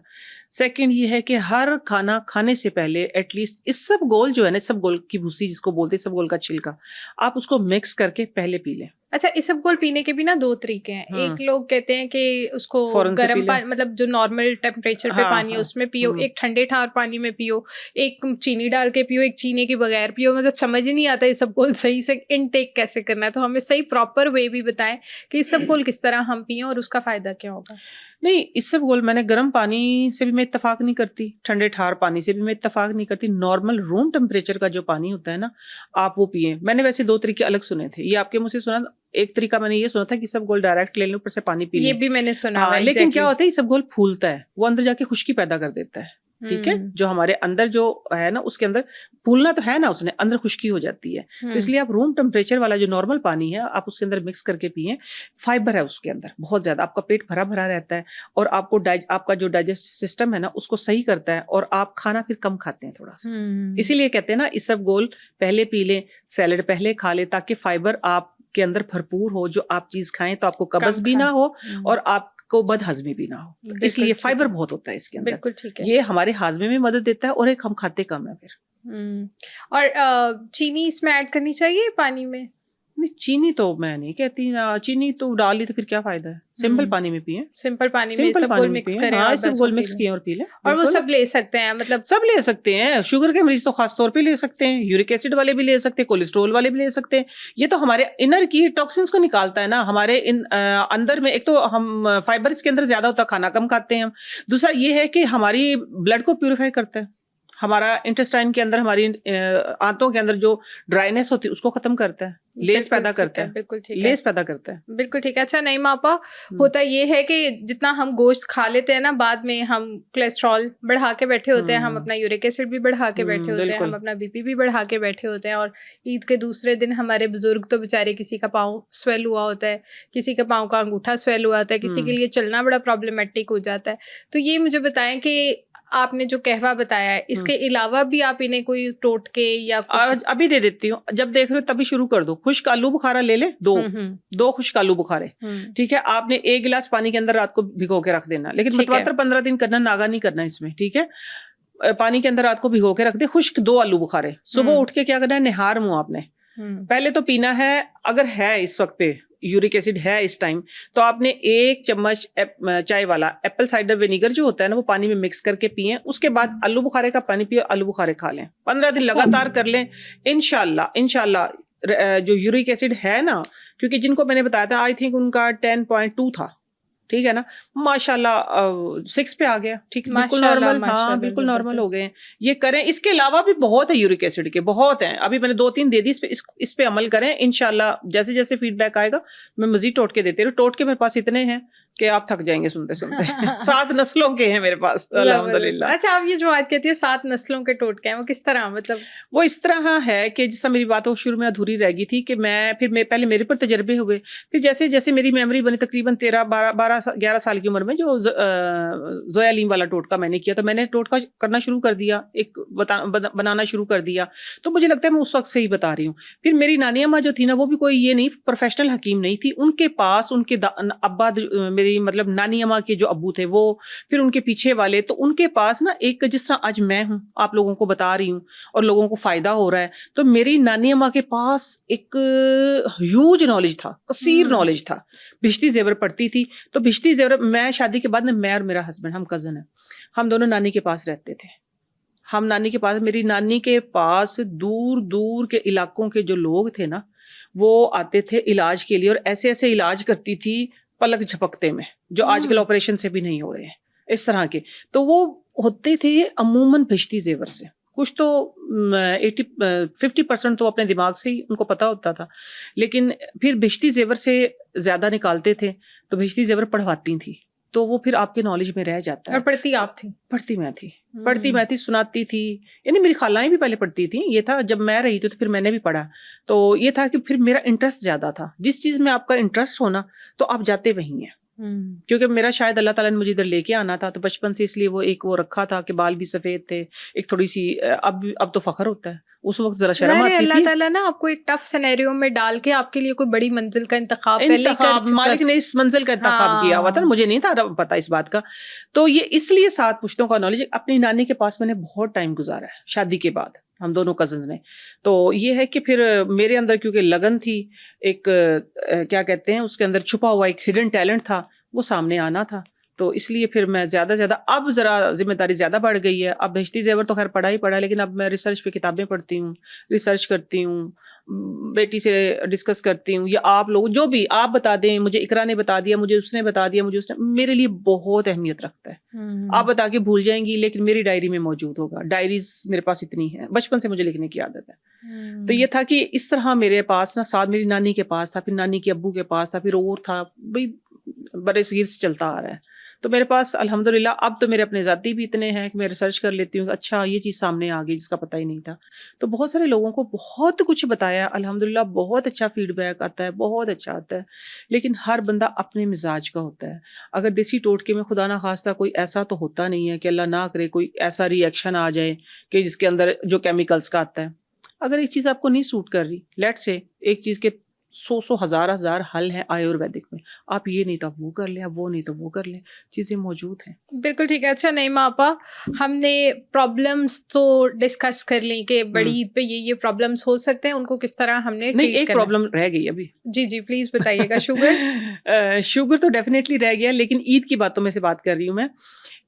سیکنڈ یہ ہے کہ ہر کھانا کھانے سے پہلے ایٹ لیسٹ اس سب گول جو ہے نا, سب گول کی بھوسی جس کو بولتے ہیں, سب گول کا چھلکا, آپ اس کو مکس کر کے پہلے پی لیں. اچھا, اسب گول پینے کے بھی نا 2 طریقے ہیں. ایک لوگ کہتے ہیں کہ اس کو گرم پانی, مطلب جو نارمل ٹیمپریچر پہ پانی ہے اس میں پیو, ایک ٹھنڈے ٹھار پانی میں پیو, ایک چینی ڈال کے پیو, ایک چینے کے بغیر پیو. مطلب سمجھ ہی نہیں آتا اسب گول صحیح سے انٹیک کیسے کرنا ہے. تو ہمیں صحیح پراپر وے بھی بتائیں کہ اسب گول کس طرح ہم پئیں اور اس کا فائدہ کیا ہوگا. نہیں, اس سے بول میں نے گرم پانی سے بھی میں اتفاق نہیں کرتی, ٹھنڈے ٹھار پانی سے بھی میں اتفاق نہیں کرتی. نارمل روم ٹیمپریچر کا جو پانی ہوتا ہے نا, آپ وہ پیئیں. میں نے ویسے 2 طریقے الگ سنے تھے, یہ آپ کے منہ سے سنا. ایک طریقہ میں نے یہ سنا تھا کہ سب گول ڈائریکٹ لے لیں, اوپر سے پانی پی لیں, یہ بھی میں نے سنا. لیکن کیا ہوتا ہے, یہ سب گول پھولتا ہے, وہ اندر جا کے خشکی پیدا کر دیتا ہے. ٹھیک ہے, جو ہمارے اندر جو ہے نا, اس کے اندر پھولنا تو ہے نا, اس نے اندر خشکی ہو جاتی ہے. تو اس لیے آپ روم ٹیمپریچر والا جو نارمل پانی ہے آپ اس کے اندر مکس کر کے پئیں. فائبر ہے اس کے اندر بہت زیادہ, آپ کا پیٹ بھرا بھرا رہتا ہے, اور آپ کو آپ کا جو ڈائجسٹ سسٹم ہے نا اس کو صحیح کرتا ہے, اور آپ کھانا پھر کم کھاتے ہیں تھوڑا سا. اسی لیے کہتے ہیں نا, اس سب گول پہلے پی لیں, سیلڈ پہلے کھا لیں, تاکہ فائبر آپ کے اندر بھرپور ہو. جو آپ چیز کھائیں تو آپ کو قبض بھی نہ ہو اور آپ کو بد ہضمی بھی نہ ہو. اس لیے فائبر بہت ہوتا ہے اس کے اندر. بالکل ٹھیک ہے, یہ ہمارے ہاضمے میں مدد دیتا ہے, اور ایک ہم کھاتے کم ہے پھر. اور چینی اس میں ایڈ کرنی چاہیے پانی میں؟ نہیں, چینی تو میں نہیں کہتی, چینی تو ڈال لی تو پھر کیا فائدہ ہے. سمپل پانی میں پیئیں, سمپل پانی میں سب گول مکس کریں, ہاں سب گول مکس کیے اور پی لیں. اور وہ سب لے سکتے ہیں, مطلب سب لے سکتے ہیں. شوگر کے مریض تو خاص طور پہ لے سکتے ہیں, یورک ایسڈ والے بھی لے سکتے ہیں, کولیسٹرول والے بھی لے سکتے ہیں. یہ تو ہمارے انر کی ٹاکسنس کو نکالتا ہے نا, ہمارے اندر میں. ایک تو ہم فائبر اس کے اندر زیادہ ہوتا ہے, کھانا کم کھاتے ہیں ہم. دوسرا یہ ہے کہ ہماری بلڈ کو پیوریفائی کرتا ہے, ہمارا انٹسٹائن کے اندر, ہماری آنتوں کے اندر جو ڈرائینس ہوتی ہے اس کو ختم کرتا ہے, لیس پیدا کرتا ہے. بالکل لیس پیدا کرتا ہے. بالکل ٹھیک ہے. اچھا نہیں ماپا, ہوتا یہ ہے کہ جتنا ہم گوشت کھا لیتے ہیں نا, بعد میں ہم کولیسٹرول بڑھا کے بیٹھے ہوتے ہیں, ہم اپنا یورک ایسڈ بھی بڑھا کے بیٹھے ہوتے ہیں, ہم اپنا بی پی بھی بڑھا کے بیٹھے ہوتے ہیں. اور عید کے دوسرے دن ہمارے بزرگ تو بےچارے, کسی کا پاؤں سویل ہوا ہوتا ہے, کسی کا پاؤں کا انگوٹھا سویل ہوا ہوتا ہے, کسی کے لیے چلنا بڑا پرابلمٹک ہو جاتا ہے. تو یہ مجھے بتائیں کہ آپ نے جو قہوہ بتایا ہے اس کے علاوہ بھی آپ انہیں کوئی ٹوٹکے یا ابھی دے دیتی ہوں, جب دیکھ رہے ہو تبھی شروع کر دو. خشک آلو بخارا لے لے, دو خشک آلو بخارے, ٹھیک ہے. آپ نے 1 گلاس پانی کے اندر رات کو بھگو کے رکھ دینا, لیکن متواتر 15 دن کرنا, ناغا نہیں کرنا اس میں, ٹھیک ہے. پانی کے اندر رات کو بھگو کے رکھ دے خشک 2 آلو بخارے. صبح اٹھ کے کیا کرنا ہے, نہار منہ آپ نے پہلے تو پینا ہے. اگر ہے اس وقت پہ یورک ایسڈ ہے اس ٹائم, تو آپ نے 1 چمچ چائے والا ایپل سائڈر ونیگر جو ہوتا ہے نا, وہ پانی میں مکس کر کے پیئیں. اس کے بعد آلو بخارے کا پانی پیو, آلو بخارے کھا لیں. 15 دن لگاتار کر لیں, انشاءاللہ جو یورک ایسڈ ہے نا, کیونکہ جن کو میں نے بتایا تھا آئی تھنک ان کا 10.2 تھا, ٹھیک ہے نا, ماشاءاللہ 6 پہ آ گیا, ٹھیک, بالکل نارمل. ہاں بالکل نارمل ہو گئے ہیں. یہ کریں. اس کے علاوہ بھی بہت ہے یورک ایسڈ کے, بہت ہیں. ابھی میں نے 2-3 دے دی, اس پہ عمل کریں. انشاءاللہ جیسے جیسے فیڈ بیک آئے گا میں مزید ٹوٹکے دیتے رہوں. ٹوٹکے میرے پاس اتنے ہیں کہ آپ تھک جائیں گے سنتے سنتے. 7 نسلوں کے ہیں میرے پاس الحمدللہ. اچھا, آپ یہ جو بات کہتی ہے 7 نسلوں کے ٹوٹکے ہیں, وہ کس طرح, مطلب وہ اس طرح ہے کہ جس طرح میری بات وہ شروع میں ادھوری رہ گئی تھی کہ میں پہلے میرے پر تجربے ہوئے, پھر جیسے جیسے میری میموری بنی, تقریباً 11 سال کی عمر میں جو زویا علیم والا ٹوٹکا میں نے کیا, تو میں نے ٹوٹکا کرنا شروع کر دیا, ایک بنانا شروع کر دیا. تو مجھے لگتا ہے میں اس وقت سے ہی بتا رہی ہوں. پھر میری نانی اماں جو تھی نا, وہ بھی کوئی یہ نہیں پروفیشنل حکیم نہیں تھی. ان کے پاس ان کے ابا, میری مطلب نانی اماں کے جو ابو تھے وہ, پھر ان کے پیچھے والے, تو ان کے پاس نا ایک, جس طرح آج میں ہوں آپ لوگوں کو بتا رہی ہوں اور لوگوں کو فائدہ ہو رہا ہے, تو میری نانی اماں کے پاس ایک ہیوج نالج تھا, کثیر نالج تھا. بھشتی زیور پڑھتی تھی, تو بھشتی زیور, میں شادی کے بعد میں اور میرا ہسبینڈ, ہم کزن ہیں, ہم دونوں نانی کے پاس رہتے تھے. ہم نانی کے پاس, میری نانی کے پاس دور دور کے علاقوں کے جو لوگ تھے نا, وہ آتے تھے علاج کے لیے, اور ایسے ایسے علاج کرتی تھی پلک جھپکتے میں, جو آج کل آپریشن سے بھی نہیں ہو رہے ہیں اس طرح کے. تو وہ ہوتے تھے عموماً بھشتی زیور سے. کچھ تو 50% تو اپنے دماغ سے ہی ان کو پتا ہوتا تھا, لیکن پھر بھشتی زیور سے زیادہ نکالتے تھے. تو بھشتی زیور پڑھواتی تھی, تو وہ پھر آپ کے نالج میں رہ جاتا ہے. اور پڑھتی آپ تھی؟ پڑھتی میں تھی, سناتی تھی. یعنی میری خالائیں بھی پہلے پڑھتی تھیں. یہ تھا جب میں رہی تھی تو پھر میں نے بھی پڑھا. تو یہ تھا کہ پھر میرا انٹرسٹ زیادہ تھا. جس چیز میں آپ کا انٹرسٹ ہونا, تو آپ جاتے وہیں ہیں. کیونکہ میرا شاید اللہ تعالیٰ نے مجھے ادھر لے کے آنا تھا, تو بچپن سے اس لیے وہ رکھا تھا کہ بال بھی سفید تھے, ایک تھوڑی سی, اب تو فخر ہوتا ہے, اس وقت ذرا شرم آتی تھی. اللہ تعالیٰ نا آپ کو ایک ٹف سینیریو میں ڈال کے آپ کے لیے کوئی بڑی منزل کا انتخاب مالک نے اس منزل کا انتخاب کیا ہوا تھا, مجھے نہیں تھا پتا اس بات کا. تو یہ اس لیے 7 پشتوں کا نالج. اپنی نانی کے پاس میں نے بہت ٹائم گزارا ہے شادی کے بعد, ہم دونوں کزنز نے. تو یہ ہے کہ پھر میرے اندر کیونکہ لگن تھی, ایک کیا کہتے ہیں اس کے اندر چھپا ہوا ایک ہڈن ٹیلنٹ تھا, وہ سامنے آنا تھا. تو اس لیے پھر میں زیادہ اب ذرا ذمہ داری زیادہ بڑھ گئی ہے. اب بھشتی زیور تو خیر پڑھا, لیکن اب میں ریسرچ پہ کتابیں پڑھتی ہوں, ریسرچ کرتی ہوں, بیٹی سے ڈسکس کرتی ہوں, یا آپ لوگ جو بھی آپ بتا دیں, مجھے اقرا نے بتا دیا, مجھے اس نے بتا دیا, مجھے اس نے, میرے لیے بہت اہمیت رکھتا ہے. آپ بتا کے بھول جائیں گی, لیکن میری ڈائری میں موجود ہوگا. ڈائریز میرے پاس اتنی ہے, بچپن سے مجھے لکھنے کی عادت ہے. تو یہ تھا کہ اس طرح میرے پاس نا, ساتھ میری نانی کے پاس تھا, پھر نانی کے ابو کے پاس تھا, پھر اور تھا, بھائی بڑے صغیر سے چلتا آ رہا ہے. تو میرے پاس الحمدللہ اب تو میرے اپنے ذاتی بھی اتنے ہیں کہ میں ریسرچ کر لیتی ہوں کہ اچھا یہ چیز سامنے آ گئی جس کا پتہ ہی نہیں تھا. تو بہت سارے لوگوں کو بہت کچھ بتایا الحمدللہ, بہت اچھا فیڈ بیک آتا ہے, بہت اچھا آتا ہے. لیکن ہر بندہ اپنے مزاج کا ہوتا ہے. اگر دیسی ٹوٹکے میں خدا نہ خواستہ کوئی ایسا تو ہوتا نہیں ہے کہ اللہ نہ کرے کوئی ایسا ری ایکشن آ جائے کہ جس کے اندر جو کیمیکلز کا آتا ہے. اگر ایک چیز آپ کو نہیں سوٹ کر رہی, لیٹ سے ایک چیز کے 100 ہزار حل ہیں آیورویدک میں, آپ یہ نہیں تو وہ کر لیں, وہ نہیں تو وہ کر لیں, چیزیں موجود ہیں. بالکل ٹھیک ہے. اچھا نعیمہ آپا, ہم نے پرابلمس تو ڈسکس کر لیں کہ بڑی عید پہ یہ پرابلمس ہو سکتے ہیں, ان کو کس طرح ہم نے, نہیں ایک پرابلم رہ گئی ابھی. جی پلیز بتائیے گا. شوگر تو ڈیفینیٹلی رہ گیا, لیکن عید کی باتوں میں سے بات کر رہی ہوں میں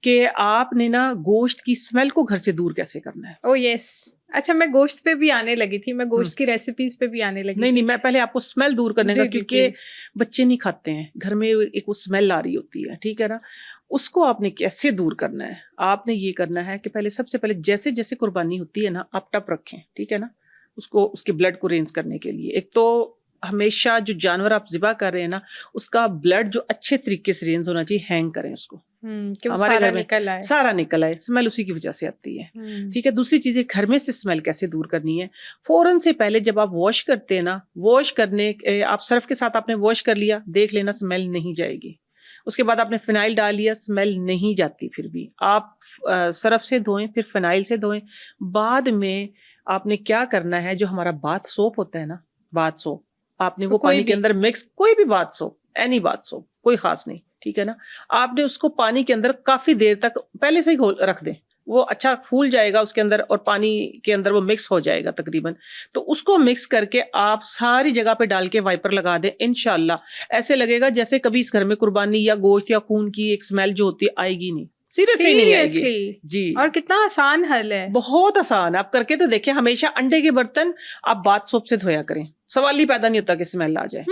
کہ آپ نے نا گوشت کی اسمیل کو گھر سے دور کیسے کرنا ہے. او یس. اچھا, میں گوشت پہ بھی آنے لگی تھی, میں گوشت کی ریسیپیز پہ بھی آنے لگی. نہیں, میں پہلے آپ کو اسمیل دور کرنے کا, کیونکہ بچے نہیں کھاتے ہیں گھر میں, ایک وہ اسمیل آ رہی ہوتی ہے, ٹھیک ہے نا, اس کو آپ نے کیسے دور کرنا ہے. آپ نے یہ کرنا ہے کہ پہلے سب سے پہلے جیسے جیسے قربانی ہوتی ہے نا, آپ ٹپ رکھیں, ٹھیک ہے نا, اس کے بلڈ کو رینز کرنے کے لیے. ایک تو ہمیشہ جو جانور آپ ذبح کر رہے ہیں نا, اس کا بلڈ جو اچھے طریقے سے رینز ہونا چاہیے, ہینگ کریں اس کو. ہمارے گھر میں سارا نکل آئے, اسمیل اسی کی وجہ سے آتی ہے, ٹھیک ہے. دوسری چیز ہے گھر میں سے اسمیل کیسے دور کرنی ہے. فوراً سے پہلے جب آپ واش کرتے ہیں نا, واش کرنے آپ صرف کے ساتھ آپ نے واش کر لیا, دیکھ لینا اسمیل نہیں جائے گی. اس کے بعد آپ نے فنائل ڈال لیا, اسمیل نہیں جاتی, پھر بھی آپ سرف سے دھوئیں, پھر فنائل سے دھوئیں. بعد میں آپ نے کیا کرنا ہے, جو ہمارا باتھ سوپ ہوتا ہے نا, باتھ سوپ آپ نے وہ پانی کے اندر مکس, کوئی بھی bath soap, any bath soap, کوئی خاص نہیں, ٹھیک ہے نا, آپ نے اس کو پانی کے اندر کافی دیر تک پہلے سے ہی رکھ دیں, وہ اچھا پھول جائے گا اس کے اندر اور پانی کے اندر وہ مکس ہو جائے گا تقریباً. تو اس کو مکس کر کے آپ ساری جگہ پہ ڈال کے وائپر لگا دیں. انشاءاللہ ایسے لگے گا جیسے کبھی اس گھر میں قربانی یا گوشت یا خون کی ایک اسمیل جو ہوتی ہے آئے گی نہیں, سیریسلی نہیں آئے گی جی. اور کتنا آسان حل ہے, بہت آسان, آپ کر کے تو دیکھیں. ہمیشہ انڈے کے برتن آپ باتھ سوپ سے دھویا کریں, سوال ہی پیدا نہیں ہوتا کہ اسمیل آ جائے.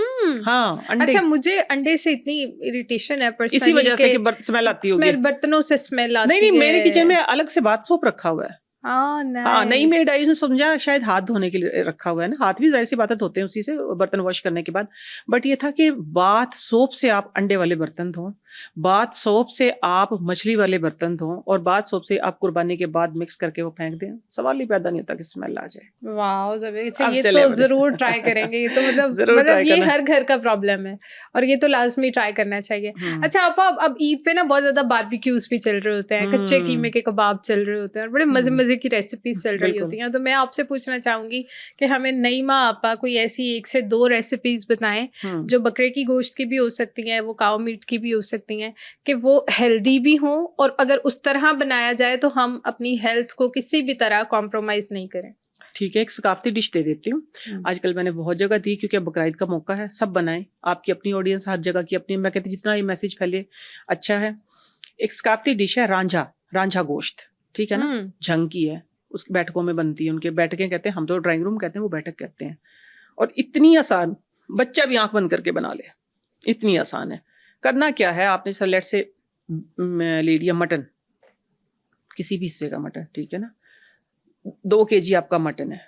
ہاں اچھا, مجھے انڈے سے اتنی اریٹیشن ہے پرسنلی, اسی وجہ سے کہ اسمیل آتی ہوگی, برتنوں سے اسمیل آتی ہے. نہیں میرے کچن میں الگ سے باتھ سوپ رکھا ہوا ہے. ہاں نہیں میڈ آئی, اس نے سمجھا شاید ہاتھ دھونے کے لیے رکھا ہوا ہے نا, ہاتھ بھی ظاہر سی بات دھوتے ہیں اسی سے برتن واش کرنے کے بعد. بٹ یہ تھا کہ باتھ سوپ سے آپ انڈے والے برتن دھویں, باتھ سوپ سے آپ مچھلی والے برتن دھویں, اور باتھ سوپ سے آپ قربانی کے بعد مکس کر کے وہ پھینک دیں. سوال ہی پیدا نہیں ہوتا کہ اسمیل آ جائے. واو, اچھا یہ تو ضرور ٹرائی کریں گے. یہ تو مطلب یہ ہر گھر کا پرابلم ہے اور یہ تو لازمی ٹرائی کرنا چاہیے. اچھا آپ, اب عید پہ نا بہت زیادہ باربیکیوز بھی چل رہے ہوتے ہیں, کچے قیمے کے کباب چل رہے ہوتے ہیں, اور بڑے مزے کی ریسیپیز چل رہی ہوتی ہیں. تو میں آپ سے پوچھنا چاہوں گی کہ ہمیں نعیمہ آپا کوئی ایسی 1 سے 2 ریسیپیز بتائیں جو بکرے کی گوشت کی بھی ہو سکتی ہیں, وہ کاؤ میٹ کی بھی ہو سکتی ہیں, کہ وہ ہیلدی بھی ہوں, اور اگر اس طرح بنایا جائے تو ہم اپنی ہیلتھ کو کسی بھی طرح کمپرومائز نہیں کریں. ٹھیک ہے, ایک ثقافتی ڈش دے دیتی ہوں. آج کل میں نے بہت جگہ دی, کیونکہ بقرہ عید کا موقع ہے, سب بنائیں. آپ کی اپنی آڈینس, ہر جگہ کی اپنی, میں کہتی ہوں جتنا یہ میسج پھیلے اچھا ہے. ایک ثقافتی ڈش ہے رانجھا گوشت, ٹھیک ہے نا, جھنگ کی ہے, اس بیٹھکوں میں بنتی ہے, ان کے بیٹھکیں کہتے ہیں, ہم تو ڈرائنگ روم کہتے ہیں, وہ بیٹھک کہتے ہیں. اور اتنی آسان, بچہ بھی آنکھ بند کر کے بنا لے, اتنی آسان ہے. کرنا کیا ہے, آپ نے سلیٹ سے لے لیا مٹن, کسی بھی حصے کا مٹن, ٹھیک ہے نا, 2 kg آپ کا مٹن ہے.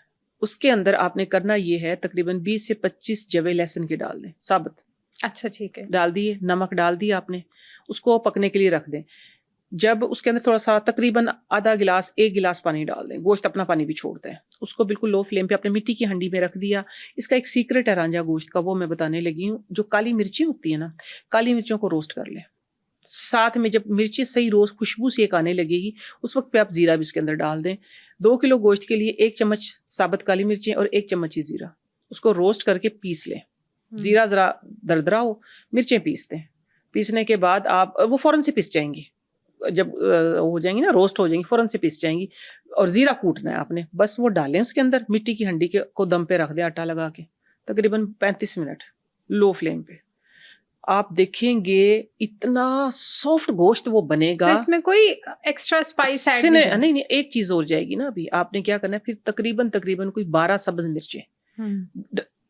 اس کے اندر آپ نے کرنا یہ ہے, تقریباً 20 سے 25 جوے لہسن کے ڈال دیں, ثابت. اچھا ٹھیک ہے, ڈال دیے, نمک ڈال دیا آپ نے, اس کو پکنے کے لیے رکھ دیں. جب اس کے اندر تھوڑا سا تقریباً آدھا گلاس 1 گلاس پانی ڈال دیں, گوشت اپنا پانی بھی چھوڑتا ہے, اس کو بالکل لو فلیم پہ اپنے مٹی کی ہنڈی میں رکھ دیا. اس کا ایک سیکرٹ ہے رانجھا گوشت کا, وہ میں بتانے لگی ہوں. جو کالی مرچی ہوتی ہے نا, کالی مرچوں کو روسٹ کر لیں, ساتھ میں جب مرچی صحیح روز خوشبو سے ایک آنے لگے گی, اس وقت پہ آپ زیرہ بھی اس کے اندر ڈال دیں. 2 کلو گوشت کے لیے 1 چمچ ثابت کالی مرچیں اور 1 چمچ ہی زیرہ, اس کو روسٹ کر کے پیس لیں. زیرہ ذرا دردرا ہو, مرچیں پیستے ہیں. پیسنے کے بعد آپ وہ فوراً سے پس جائیں گی, جب ہو جائیں گی نا, روسٹ ہو جائیں گی, فوراً سے پس جائیں گی. اور زیرہ کوٹنا ہے آپ نے, بس وہ ڈالیں اس کے اندر, مٹی کی ہنڈی کو دم پہ رکھ دیں آٹا لگا کے, تقریباً 35 منٹ لو فلیم پہ. آپ دیکھیں گے اتنا سافٹ گوشت وہ بنے گا. اس میں کوئی ایکسٹرا اسپائس ایڈ نہیں, ایک چیز اور جائے گی نا. ابھی آپ نے کیا کرنا ہے, پھر تقریباً کوئی 12 سبز مرچیں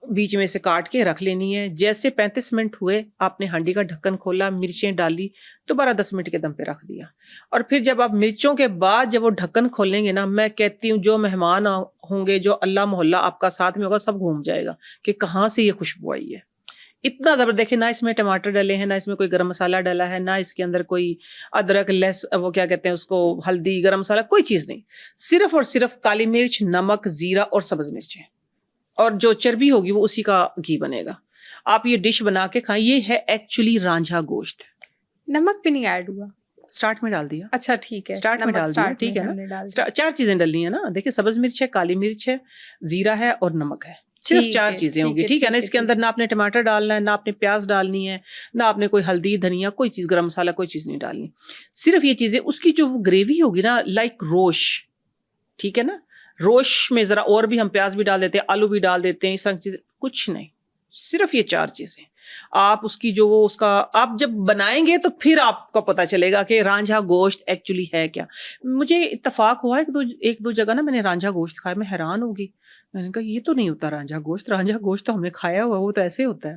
بیچ میں سے کاٹ کے رکھ لینی ہے. جیسے 35 منٹ ہوئے, آپ نے ہانڈی کا ڈھکن کھولا, مرچیں ڈالی, دوبارہ 10 منٹ کے دم پہ رکھ دیا. اور پھر جب آپ مرچوں کے بعد جب وہ ڈھکن کھولیں گے نا, میں کہتی ہوں جو مہمان ہوں گے, جو اللہ محلہ آپ کا ساتھ میں ہوگا, سب گھوم جائے گا کہ کہاں سے یہ خوشبو آئی ہے. اتنا زبردست. دیکھیں نہ اس میں ٹماٹر ڈلے ہیں, نہ اس میں کوئی گرم مسالہ ڈلا ہے, نہ اس کے اندر کوئی ادرک وہ کیا کہتے ہیں اس کو, ہلدی, گرم مسالہ, کوئی چیز نہیں. صرف اور صرف کالی مرچ, نمک, زیرہ اور سبز مرچیں, اور جو چربی ہوگی وہ اسی کا گھی بنے گا. آپ یہ ڈش بنا کے کھائیں. یہ ہے ایکچولی رانجھا گوشت. نمک بھی نہیں ایڈ ہوا, اسٹارٹ میں ڈال دیا. اچھا ٹھیک ہے, اسٹارٹ میں ڈال دیا, ٹھیک ہے نا. 4 چیزیں ڈلنی ہے نا. دیکھیں سبز مرچ ہے, کالی مرچ ہے, زیرہ ہے اور نمک ہے, صرف 4 چیزیں ہوں گی, ٹھیک ہے نا. اس کے اندر نہ آپ نے ٹماٹر ڈالنا ہے, نہ آپ نے پیاز ڈالنی ہے, نہ آپ نے کوئی ہلدی, دھنیا, کوئی چیز, گرم مسالہ, کوئی چیز نہیں ڈالنی. صرف یہ چیزیں. اس کی جو وہ گریوی ہوگی نا, لائک روش, ٹھیک ہے نا. روش میں ذرا اور بھی ہم پیاز بھی ڈال دیتے ہیں, آلو بھی ڈال دیتے ہیں, اس طرح چیزیں کچھ نہیں. صرف یہ 4 چیزیں. آپ اس کی جو وہ اس کا آپ جب بنائیں گے تو پھر آپ کو پتا چلے گا کہ رانجھا گوشت ایکچولی ہے کیا. مجھے اتفاق ہوا ایک دو جگہ نا میں نے رانجھا گوشت کھایا, میں حیران ہوگی. میں نے کہا یہ تو نہیں ہوتا رانجھا گوشت. رانجھا گوشت تو ہم نے کھایا ہوا, وہ تو ایسے ہوتا ہے.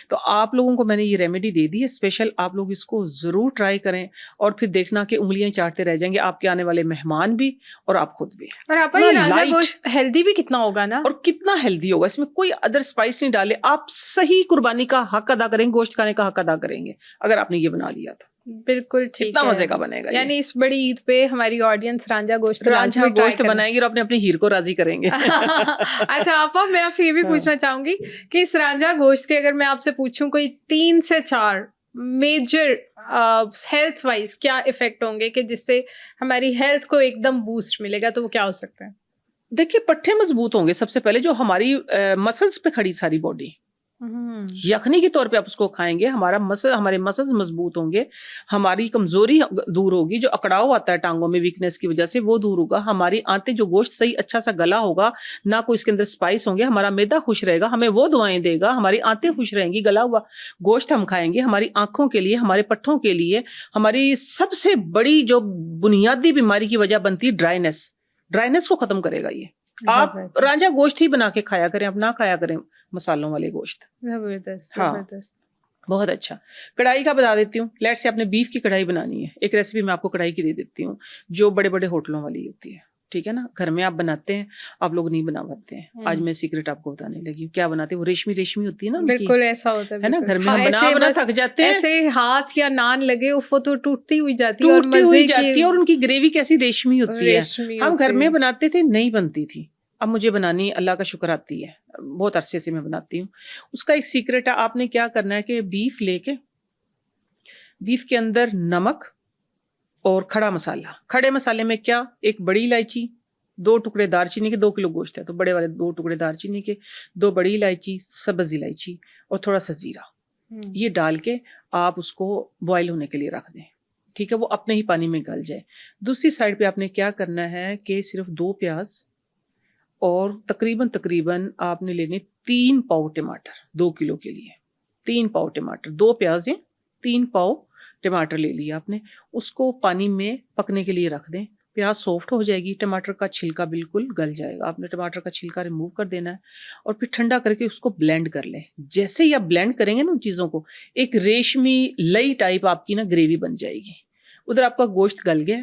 تو آپ لوگوں کو میں نے یہ ریمیڈی دے دی ہے اسپیشل. آپ لوگ اس کو ضرور ٹرائی کریں, اور پھر دیکھنا کہ انگلیاں چاٹتے رہ جائیں گے آپ کے آنے والے مہمان بھی اور آپ خود بھی. اور آپ یہ رانجھا گوشت ہیلدی بھی کتنا ہوگا نا, اور کتنا ہیلدی ہوگا. اس میں کوئی ادر اسپائس نہیں ڈالے. آپ صحیح قربانی کا حق ادا کریں گے, گوشت کھانے کا حق ادا کریں گے اگر آپ نے یہ بنا لیا تو. بالکل ٹھیک, کتنا مزے کا بنے گا. یعنی اس بڑی عید پہ ہماری آڈینس رانجھا گوشت بنائیں گے اور اپنے ہیر کو راضی کریں گے. اچھا آپا, میں آپ سے یہ بھی پوچھنا چاہوں گی کہ اس رانجھا گوشت کے اگر میں آپ سے پوچھوں کوئی 3 سے 4 میجر ہیلتھ وائز کیا افیکٹ ہوں گے کہ جس سے ہماری ہیلتھ کو ایک دم بوسٹ ملے گا، تو وہ کیا ہو سکتا ہے؟ دیکھیے پٹھے مضبوط ہوں گے سب سے پہلے، جو ہماری مسلس پہ کھڑی ساری باڈی، یخنی کے طور پہ آپ اس کو کھائیں گے، ہمارے مسلز مضبوط ہوں گے، ہماری کمزوری دور ہوگی، جو اکڑاؤ آتا ہے ٹانگوں میں ویکنس کی وجہ سے وہ دور ہوگا، ہماری آنتیں جو گوشت صحیح اچھا سا گلا ہوگا، نہ کوئی اس کے اندر سپائس ہوں گے، ہمارا معدہ خوش رہے گا، ہمیں وہ دعائیں دے گا، ہماری آنتیں خوش رہیں گی، گلا ہوا گوشت ہم کھائیں گے، ہماری آنکھوں کے لیے، ہمارے پٹھوں کے لیے، ہماری سب سے بڑی جو بنیادی بیماری کی وجہ بنتی ہے ڈرائنس کو ختم کرے گا یہ۔ آپ رانجھا گوشت ہی بنا کے کھایا کریں، آپ نہ کھایا کریں مسالوں والے گوشت۔ زبردست ہاں زبردست۔ بہت اچھا۔ کڑھائی کا بتا دیتی ہوں، لیٹ سے آپ نے بیف کی کڑھائی بنانی ہے، ایک ریسیپی میں آپ کو کڑھائی کی دے دیتی ہوں جو بڑے بڑے ہوٹلوں والی ہوتی ہے، ٹھیک ہے نا، گھر میں آپ بناتے ہیں، آپ لوگ نہیں بنا پاتے ہیں، آج میں سیکرٹ آپ کو بتانے لگی ہوں کیا بناتے ہیں، وہ ریشمی ہوتی ہے نا، بالکل ایسا ہوتا ہے نا، گھر میں ہم بنا تھک جاتے ہیں، ایسے ہاتھ یا نان لگے وہ تو ٹوٹتی ہوئی جاتی ہے اور ان کی گریوی کیسی ریشمی ہوتی ہے، ہم گھر میں بناتے تھے، نہیں بنتی تھی، اب مجھے بنانی اللہ کا شکر آتی ہے، بہت عرصے سے میں بناتی ہوں۔ اس کا ایک سیکرٹ ہے، آپ نے کیا کرنا ہے کہ بیف لے کے، بیف کے اندر نمک اور کھڑا مسالہ، کھڑے مسالے میں کیا، ایک بڑی الائچی، 2 ٹکڑے دار چینی کے، 2 کلو گوشت ہے تو بڑے والے 2 ٹکڑے دار چینی کے، 2 بڑی الائچی، سبز الائچی اور تھوڑا سا زیرہ، یہ ڈال کے آپ اس کو بوائل ہونے کے لیے رکھ دیں، ٹھیک ہے، وہ اپنے ہی پانی میں گل جائے۔ دوسری سائڈ پہ آپ نے کیا کرنا ہے کہ صرف 2 پیاز اور تقریباً آپ نے لینے 3 پاؤ ٹماٹر، 2 کلو کے لیے 3 پاؤ ٹماٹر، 2 پیاز ہیں، 3 پاؤ ٹماٹر لے لیا آپ نے، اس کو پانی میں پکنے کے لیے رکھ دیں، پیاز سافٹ ہو جائے گی، ٹماٹر کا چھلکا بالکل گل جائے گا، آپ نے ٹماٹر کا چھلکا ریموو کر دینا ہے اور پھر ٹھنڈا کر کے اس کو بلینڈ کر لیں۔ جیسے ہی آپ بلینڈ کریں گے نا ان چیزوں کو، ایک ریشمی لئی ٹائپ آپ کی نا گریوی بن جائے گی۔ ادھر آپ کا گوشت گل گیا،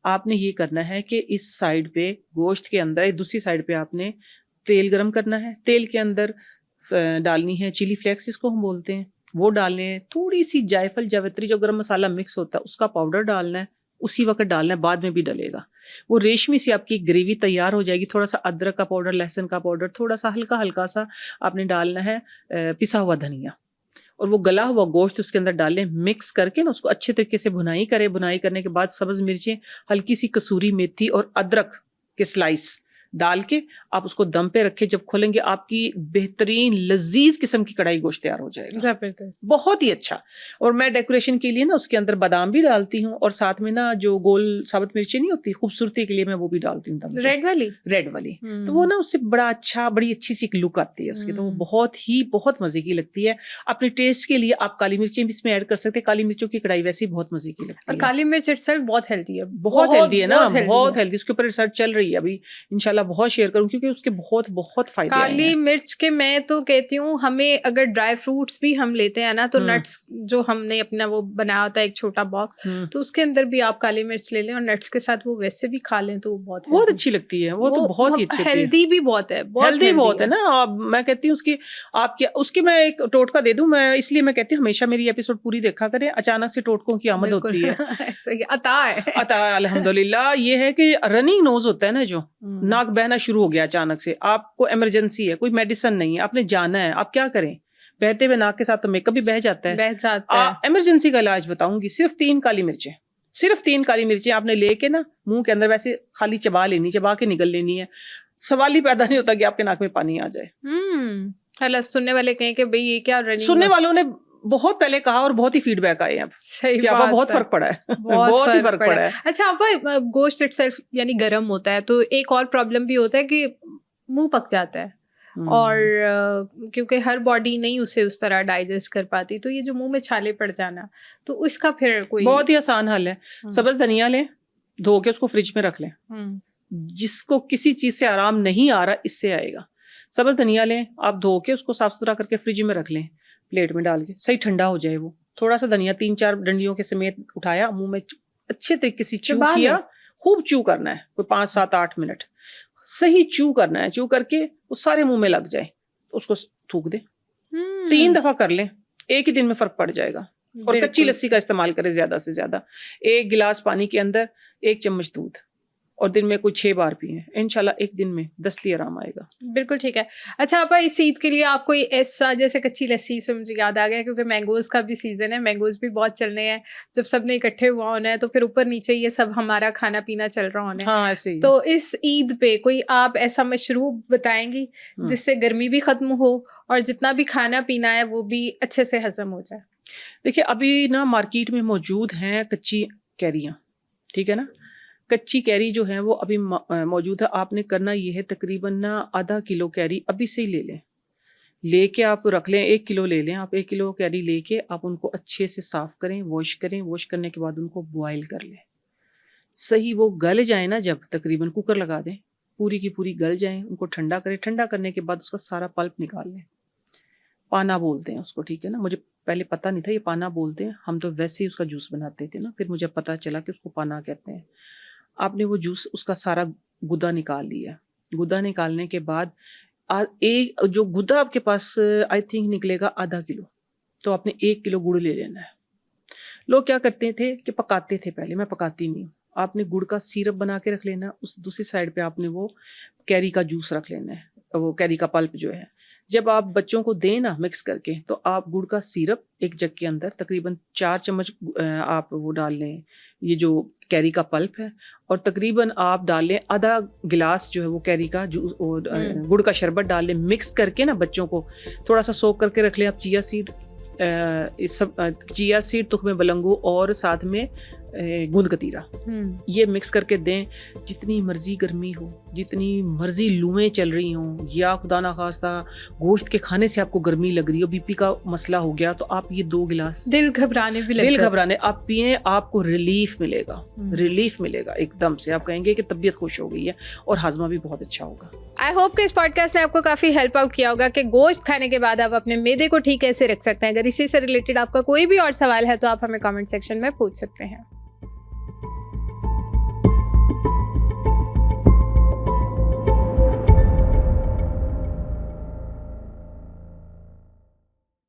آپ نے یہ کرنا ہے کہ اس سائڈ پہ گوشت کے اندر، دوسری سائڈ پہ آپ نے تیل گرم کرنا ہے، تیل کے اندر ڈالنی ہے چلی فلیکس جس کو ہم بولتے ہیں، وہ ڈالنے ہیں، تھوڑی سی جائفل جاوتری جو گرم مسالہ مکس ہوتا ہے اس کا پاؤڈر ڈالنا ہے، اسی وقت ڈالنا ہے، بعد میں بھی ڈلے گا، وہ ریشمی سی آپ کی گریوی تیار ہو جائے گی۔ تھوڑا سا ادرک کا پاؤڈر، لہسن کا پاؤڈر، تھوڑا سا ہلکا سا آپ نے ڈالنا ہے پسا ہوا دھنیا، اور وہ گلا ہوا گوشت اس کے اندر ڈالیں، مکس کر کے نا اس کو اچھے طریقے سے بھنائی کریں، بھنائی کرنے کے بعد سبز مرچیں، ہلکی سی کسوری میتھی اور ادرک کے سلائس ڈال کے آپ اس کو دم پہ رکھے، جب کھولیں گے آپ کی بہترین لذیذ قسم کی کڑھائی گوشت تیار ہو جائے گا، زبردست، بہت ہی اچھا۔ اور میں ڈیکوریشن کے لیے نا اس کے اندر بادام بھی ڈالتی ہوں، اور ساتھ میں نا جو گول ثابت مرچیں نہیں ہوتی، خوبصورتی کے لیے میں وہ بھی ڈالتی ہوں، ریڈ والی، تو وہ نا اس سے بڑی اچھی سی لک آتی ہے اس کی، تو وہ بہت مزے کی لگتی ہے۔ اپنے ٹیسٹ کے لیے آپ کالی مرچیں بھی اس میں ایڈ کر سکتے ہیں، کالی مرچوں کی کڑھائی ویسے ہی بہت مزے کی لگتی ہے، کالی مرچ اٹسیلف بہت ہیلدی ہے، بہت ہیلدی ہے نا، بہت ہیلدی، اس کے اوپر ریسرچ چل رہی ہے ابھی، انشاءاللہ بہت شیئر کروں کیونکہ اس کے بہت فائدے ہیں۔ کالی مرچ کے میں تو کہتی ہوں ہمیں اگر ڈرائی فروٹس بھی ہم لیتے ہیں نا تو نٹس جو ہم نے اپنا وہ بنایا ہوتا ہے ایک چھوٹا باکس، تو اس کے اندر بھی آپ کالی مرچ لے لیں اور نٹس کے ساتھ وہ ویسے بھی کھا لیں تو وہ بہت اچھی لگتی ہے، وہ تو بہت ہی اچھی ہیلدی بھی بہت ہے، ہیلدی بہت ہے نا۔ میں کہتی ہوں اس کی میں ایک ٹوٹکا دے دوں، میں اس لیے میں کہتی ہوں ہمیشہ میری ایپیسوڈ پوری دیکھا کریں، اچانک سے ٹوٹکوں کی آمد ہوتی ہے، عطا الحمدللہ۔ یہ ہے کہ رننگ نوز ہوتا ہے نا، جو ناک بہنا شروع ہو گیا اچانک سے، آپ کو ایمرجنسی ہے، کوئی میڈیسن نہیں ہے، آپ نے جانا ہے، آپ کیا کریں، بہتے ہوئے ناک کے ساتھ تو میک اپ بھی بہہ جاتا ہے، ایمرجنسی کا علاج بتاؤں گی، صرف 3 کالی مرچیں آپ نے لے کے نا منہ کے اندر ویسے خالی چبا لینی، چبا کے نگل لینی ہے، سوال ہی پیدا نہیں ہوتا کہ آپ کے ناک میں پانی آ جائے۔ سننے والے کہیں کہ بھئی یہ کیا رننگ، سننے والوں نے بہت پہلے کہا اور بہت ہی فیڈ بیک آئے ہیں، صحیح بہت فرق پڑا ہے، بہت ہی فرق پڑا ہے۔ اچھا آپ گوشت اٹ سیلف یعنی گرم ہوتا ہے تو ایک اور پرابلم بھی ہوتا ہے کہ منہ پک جاتا ہے، اور کیونکہ ہر باڈی نہیں اسے اس طرح ڈائجسٹ کر پاتی، تو یہ جو منہ میں چھالے پڑ جانا، تو اس کا پھر کوئی بہت ہی آسان حل ہے، سبز دھنیا لیں، دھو کے اس کو فریج میں رکھ لیں، جس کو کسی چیز سے آرام نہیں آ رہا اس سے آئے گا، سبز دھنیا لیں آپ، دھو کے اس کو صاف ستھرا کر کے فریج میں رکھ لیں، پلیٹ میں ڈال کے صحیح ٹھنڈا ہو جائے، وہ تھوڑا سا دھنیا 3-4 ڈنڈیوں کے سمیت اٹھایا، منہ میں اچھے طریقے سے چو کیا، خوب چو کرنا ہے، کوئی 5-7-8 منٹ صحیح چو کرنا ہے، چو کر کے وہ سارے منہ میں لگ جائے، اس کو تھوک دیں، 3 دفعہ کر لیں، ایک ہی دن میں فرق پڑ جائے گا۔ اور کچی لسی کا استعمال کریں زیادہ سے زیادہ، 1 گلاس پانی کے اندر 1 چمچ دودھ اور دن میں کوئی 6 بار پئیں, انشاءاللہ ایک دن میں دستی آرام آئے گا. بالکل ٹھیک ہے. اچھا آپا, اس عید کے لیے آپ کوئی ایسا, جیسے کچی لسی سے مجھے یاد آ گیا کیونکہ مینگوز کا بھی سیزن ہے, مینگوز بھی بہت چلنے ہیں, جب سب نے اکٹھے ہوا ہونا ہے تو پھر اوپر نیچے یہ سب ہمارا کھانا پینا چل رہا ہونا ہے. ہاں ایسے ہی. تو اس عید پہ کوئی آپ ایسا مشروب بتائیں گی جس سے گرمی بھی ختم ہو اور جتنا بھی کھانا پینا ہے وہ بھی اچھے سے ہضم ہو جائے؟ دیکھیے ابھی نا مارکیٹ میں موجود ہیں کچی کیریاں, ٹھیک ہے نا, کچی کیری جو ہے وہ ابھی موجود ہے. آپ نے کرنا یہ ہے تقریباً نا آدھا کلو کیری ابھی سے ہی لے لیں, لے کے آپ رکھ لیں. 1 کلو لے لیں آپ, 1 کلو کیری لے کے آپ ان کو اچھے سے صاف کریں, واش کریں, واش کرنے کے بعد ان کو بوائل کر لیں. صحیح وہ گل جائیں نا, جب تقریباً کوکر لگا دیں, پوری کی پوری گل جائیں, ان کو ٹھنڈا کریں. ٹھنڈا کرنے کے بعد اس کا سارا پلپ نکال لیں. پانا بولتے ہیں اس کو, ٹھیک ہے نا, مجھے پہلے پتہ نہیں تھا یہ پانا بولتے ہیں, ہم تو ویسے ہی اس کا جوس بناتے تھے نا, پھر مجھے پتہ چلا کہ اس کو پانا کہتے ہیں. آپ نے وہ جوس اس کا سارا گدا نکال لیا. گدا نکالنے کے بعد ایک جو گدا آپ کے پاس آئی تھنک نکلے گا آدھا کلو, تو آپ نے 1 کلو گڑ لے لینا ہے. لوگ کیا کرتے تھے کہ پکاتے تھے, پہلے میں پکاتی نہیں ہوں. آپ نے گڑ کا سیرپ بنا کے رکھ لینا, اس دوسری سائڈ پہ آپ نے وہ کیری کا جوس رکھ لینا ہے, وہ کیری کا پلپ جو ہے. جب آپ بچوں کو دیں نا مکس کر کے, تو آپ گڑ کا سیرپ ایک جگ کے اندر تقریباً 4 چمچ آپ وہ ڈال لیں, یہ جو کیری کا پلپ ہے, اور تقریباً آپ ڈال لیں آدھا گلاس جو ہے وہ کیری کا جوس, گڑ کا شربت ڈال لیں. مکس کر کے نا بچوں کو تھوڑا سا سوک کر کے رکھ لیں آپ. چیا سیڈ, چیا سیڈ, تخم بلنگو اور ساتھ میں گوند کتیرا, یہ مکس کر کے دیں. جتنی مرضی گرمی ہو, جتنی مرضی لویں چل رہی ہوں, یا خدا نخواستہ گوشت کے کھانے سے آپ کو گرمی لگ رہی ہو, بی پی کا مسئلہ ہو گیا, تو آپ یہ 2 گلاس, دل گھبرانے آپ پئیں, آپ کو ریلیف ملے گا. ریلیف ملے گا ایک دم سے. آپ کہیں گے کہ طبیعت خوش ہو گئی ہے, اور ہاضمہ بھی بہت اچھا ہوگا. آئی ہوپ کہ اس پوڈ کاسٹ نے آپ کو کافی ہیلپ آؤٹ کیا ہوگا کہ گوشت کھانے کے بعد آپ اپنے معدے کو ٹھیک کیسے رکھ سکتے ہیں. اگر اسی سے ریلیٹڈ آپ کا کوئی بھی اور سوال ہے تو آپ ہمیں کامنٹ سیکشن میں پوچھ سکتے ہیں.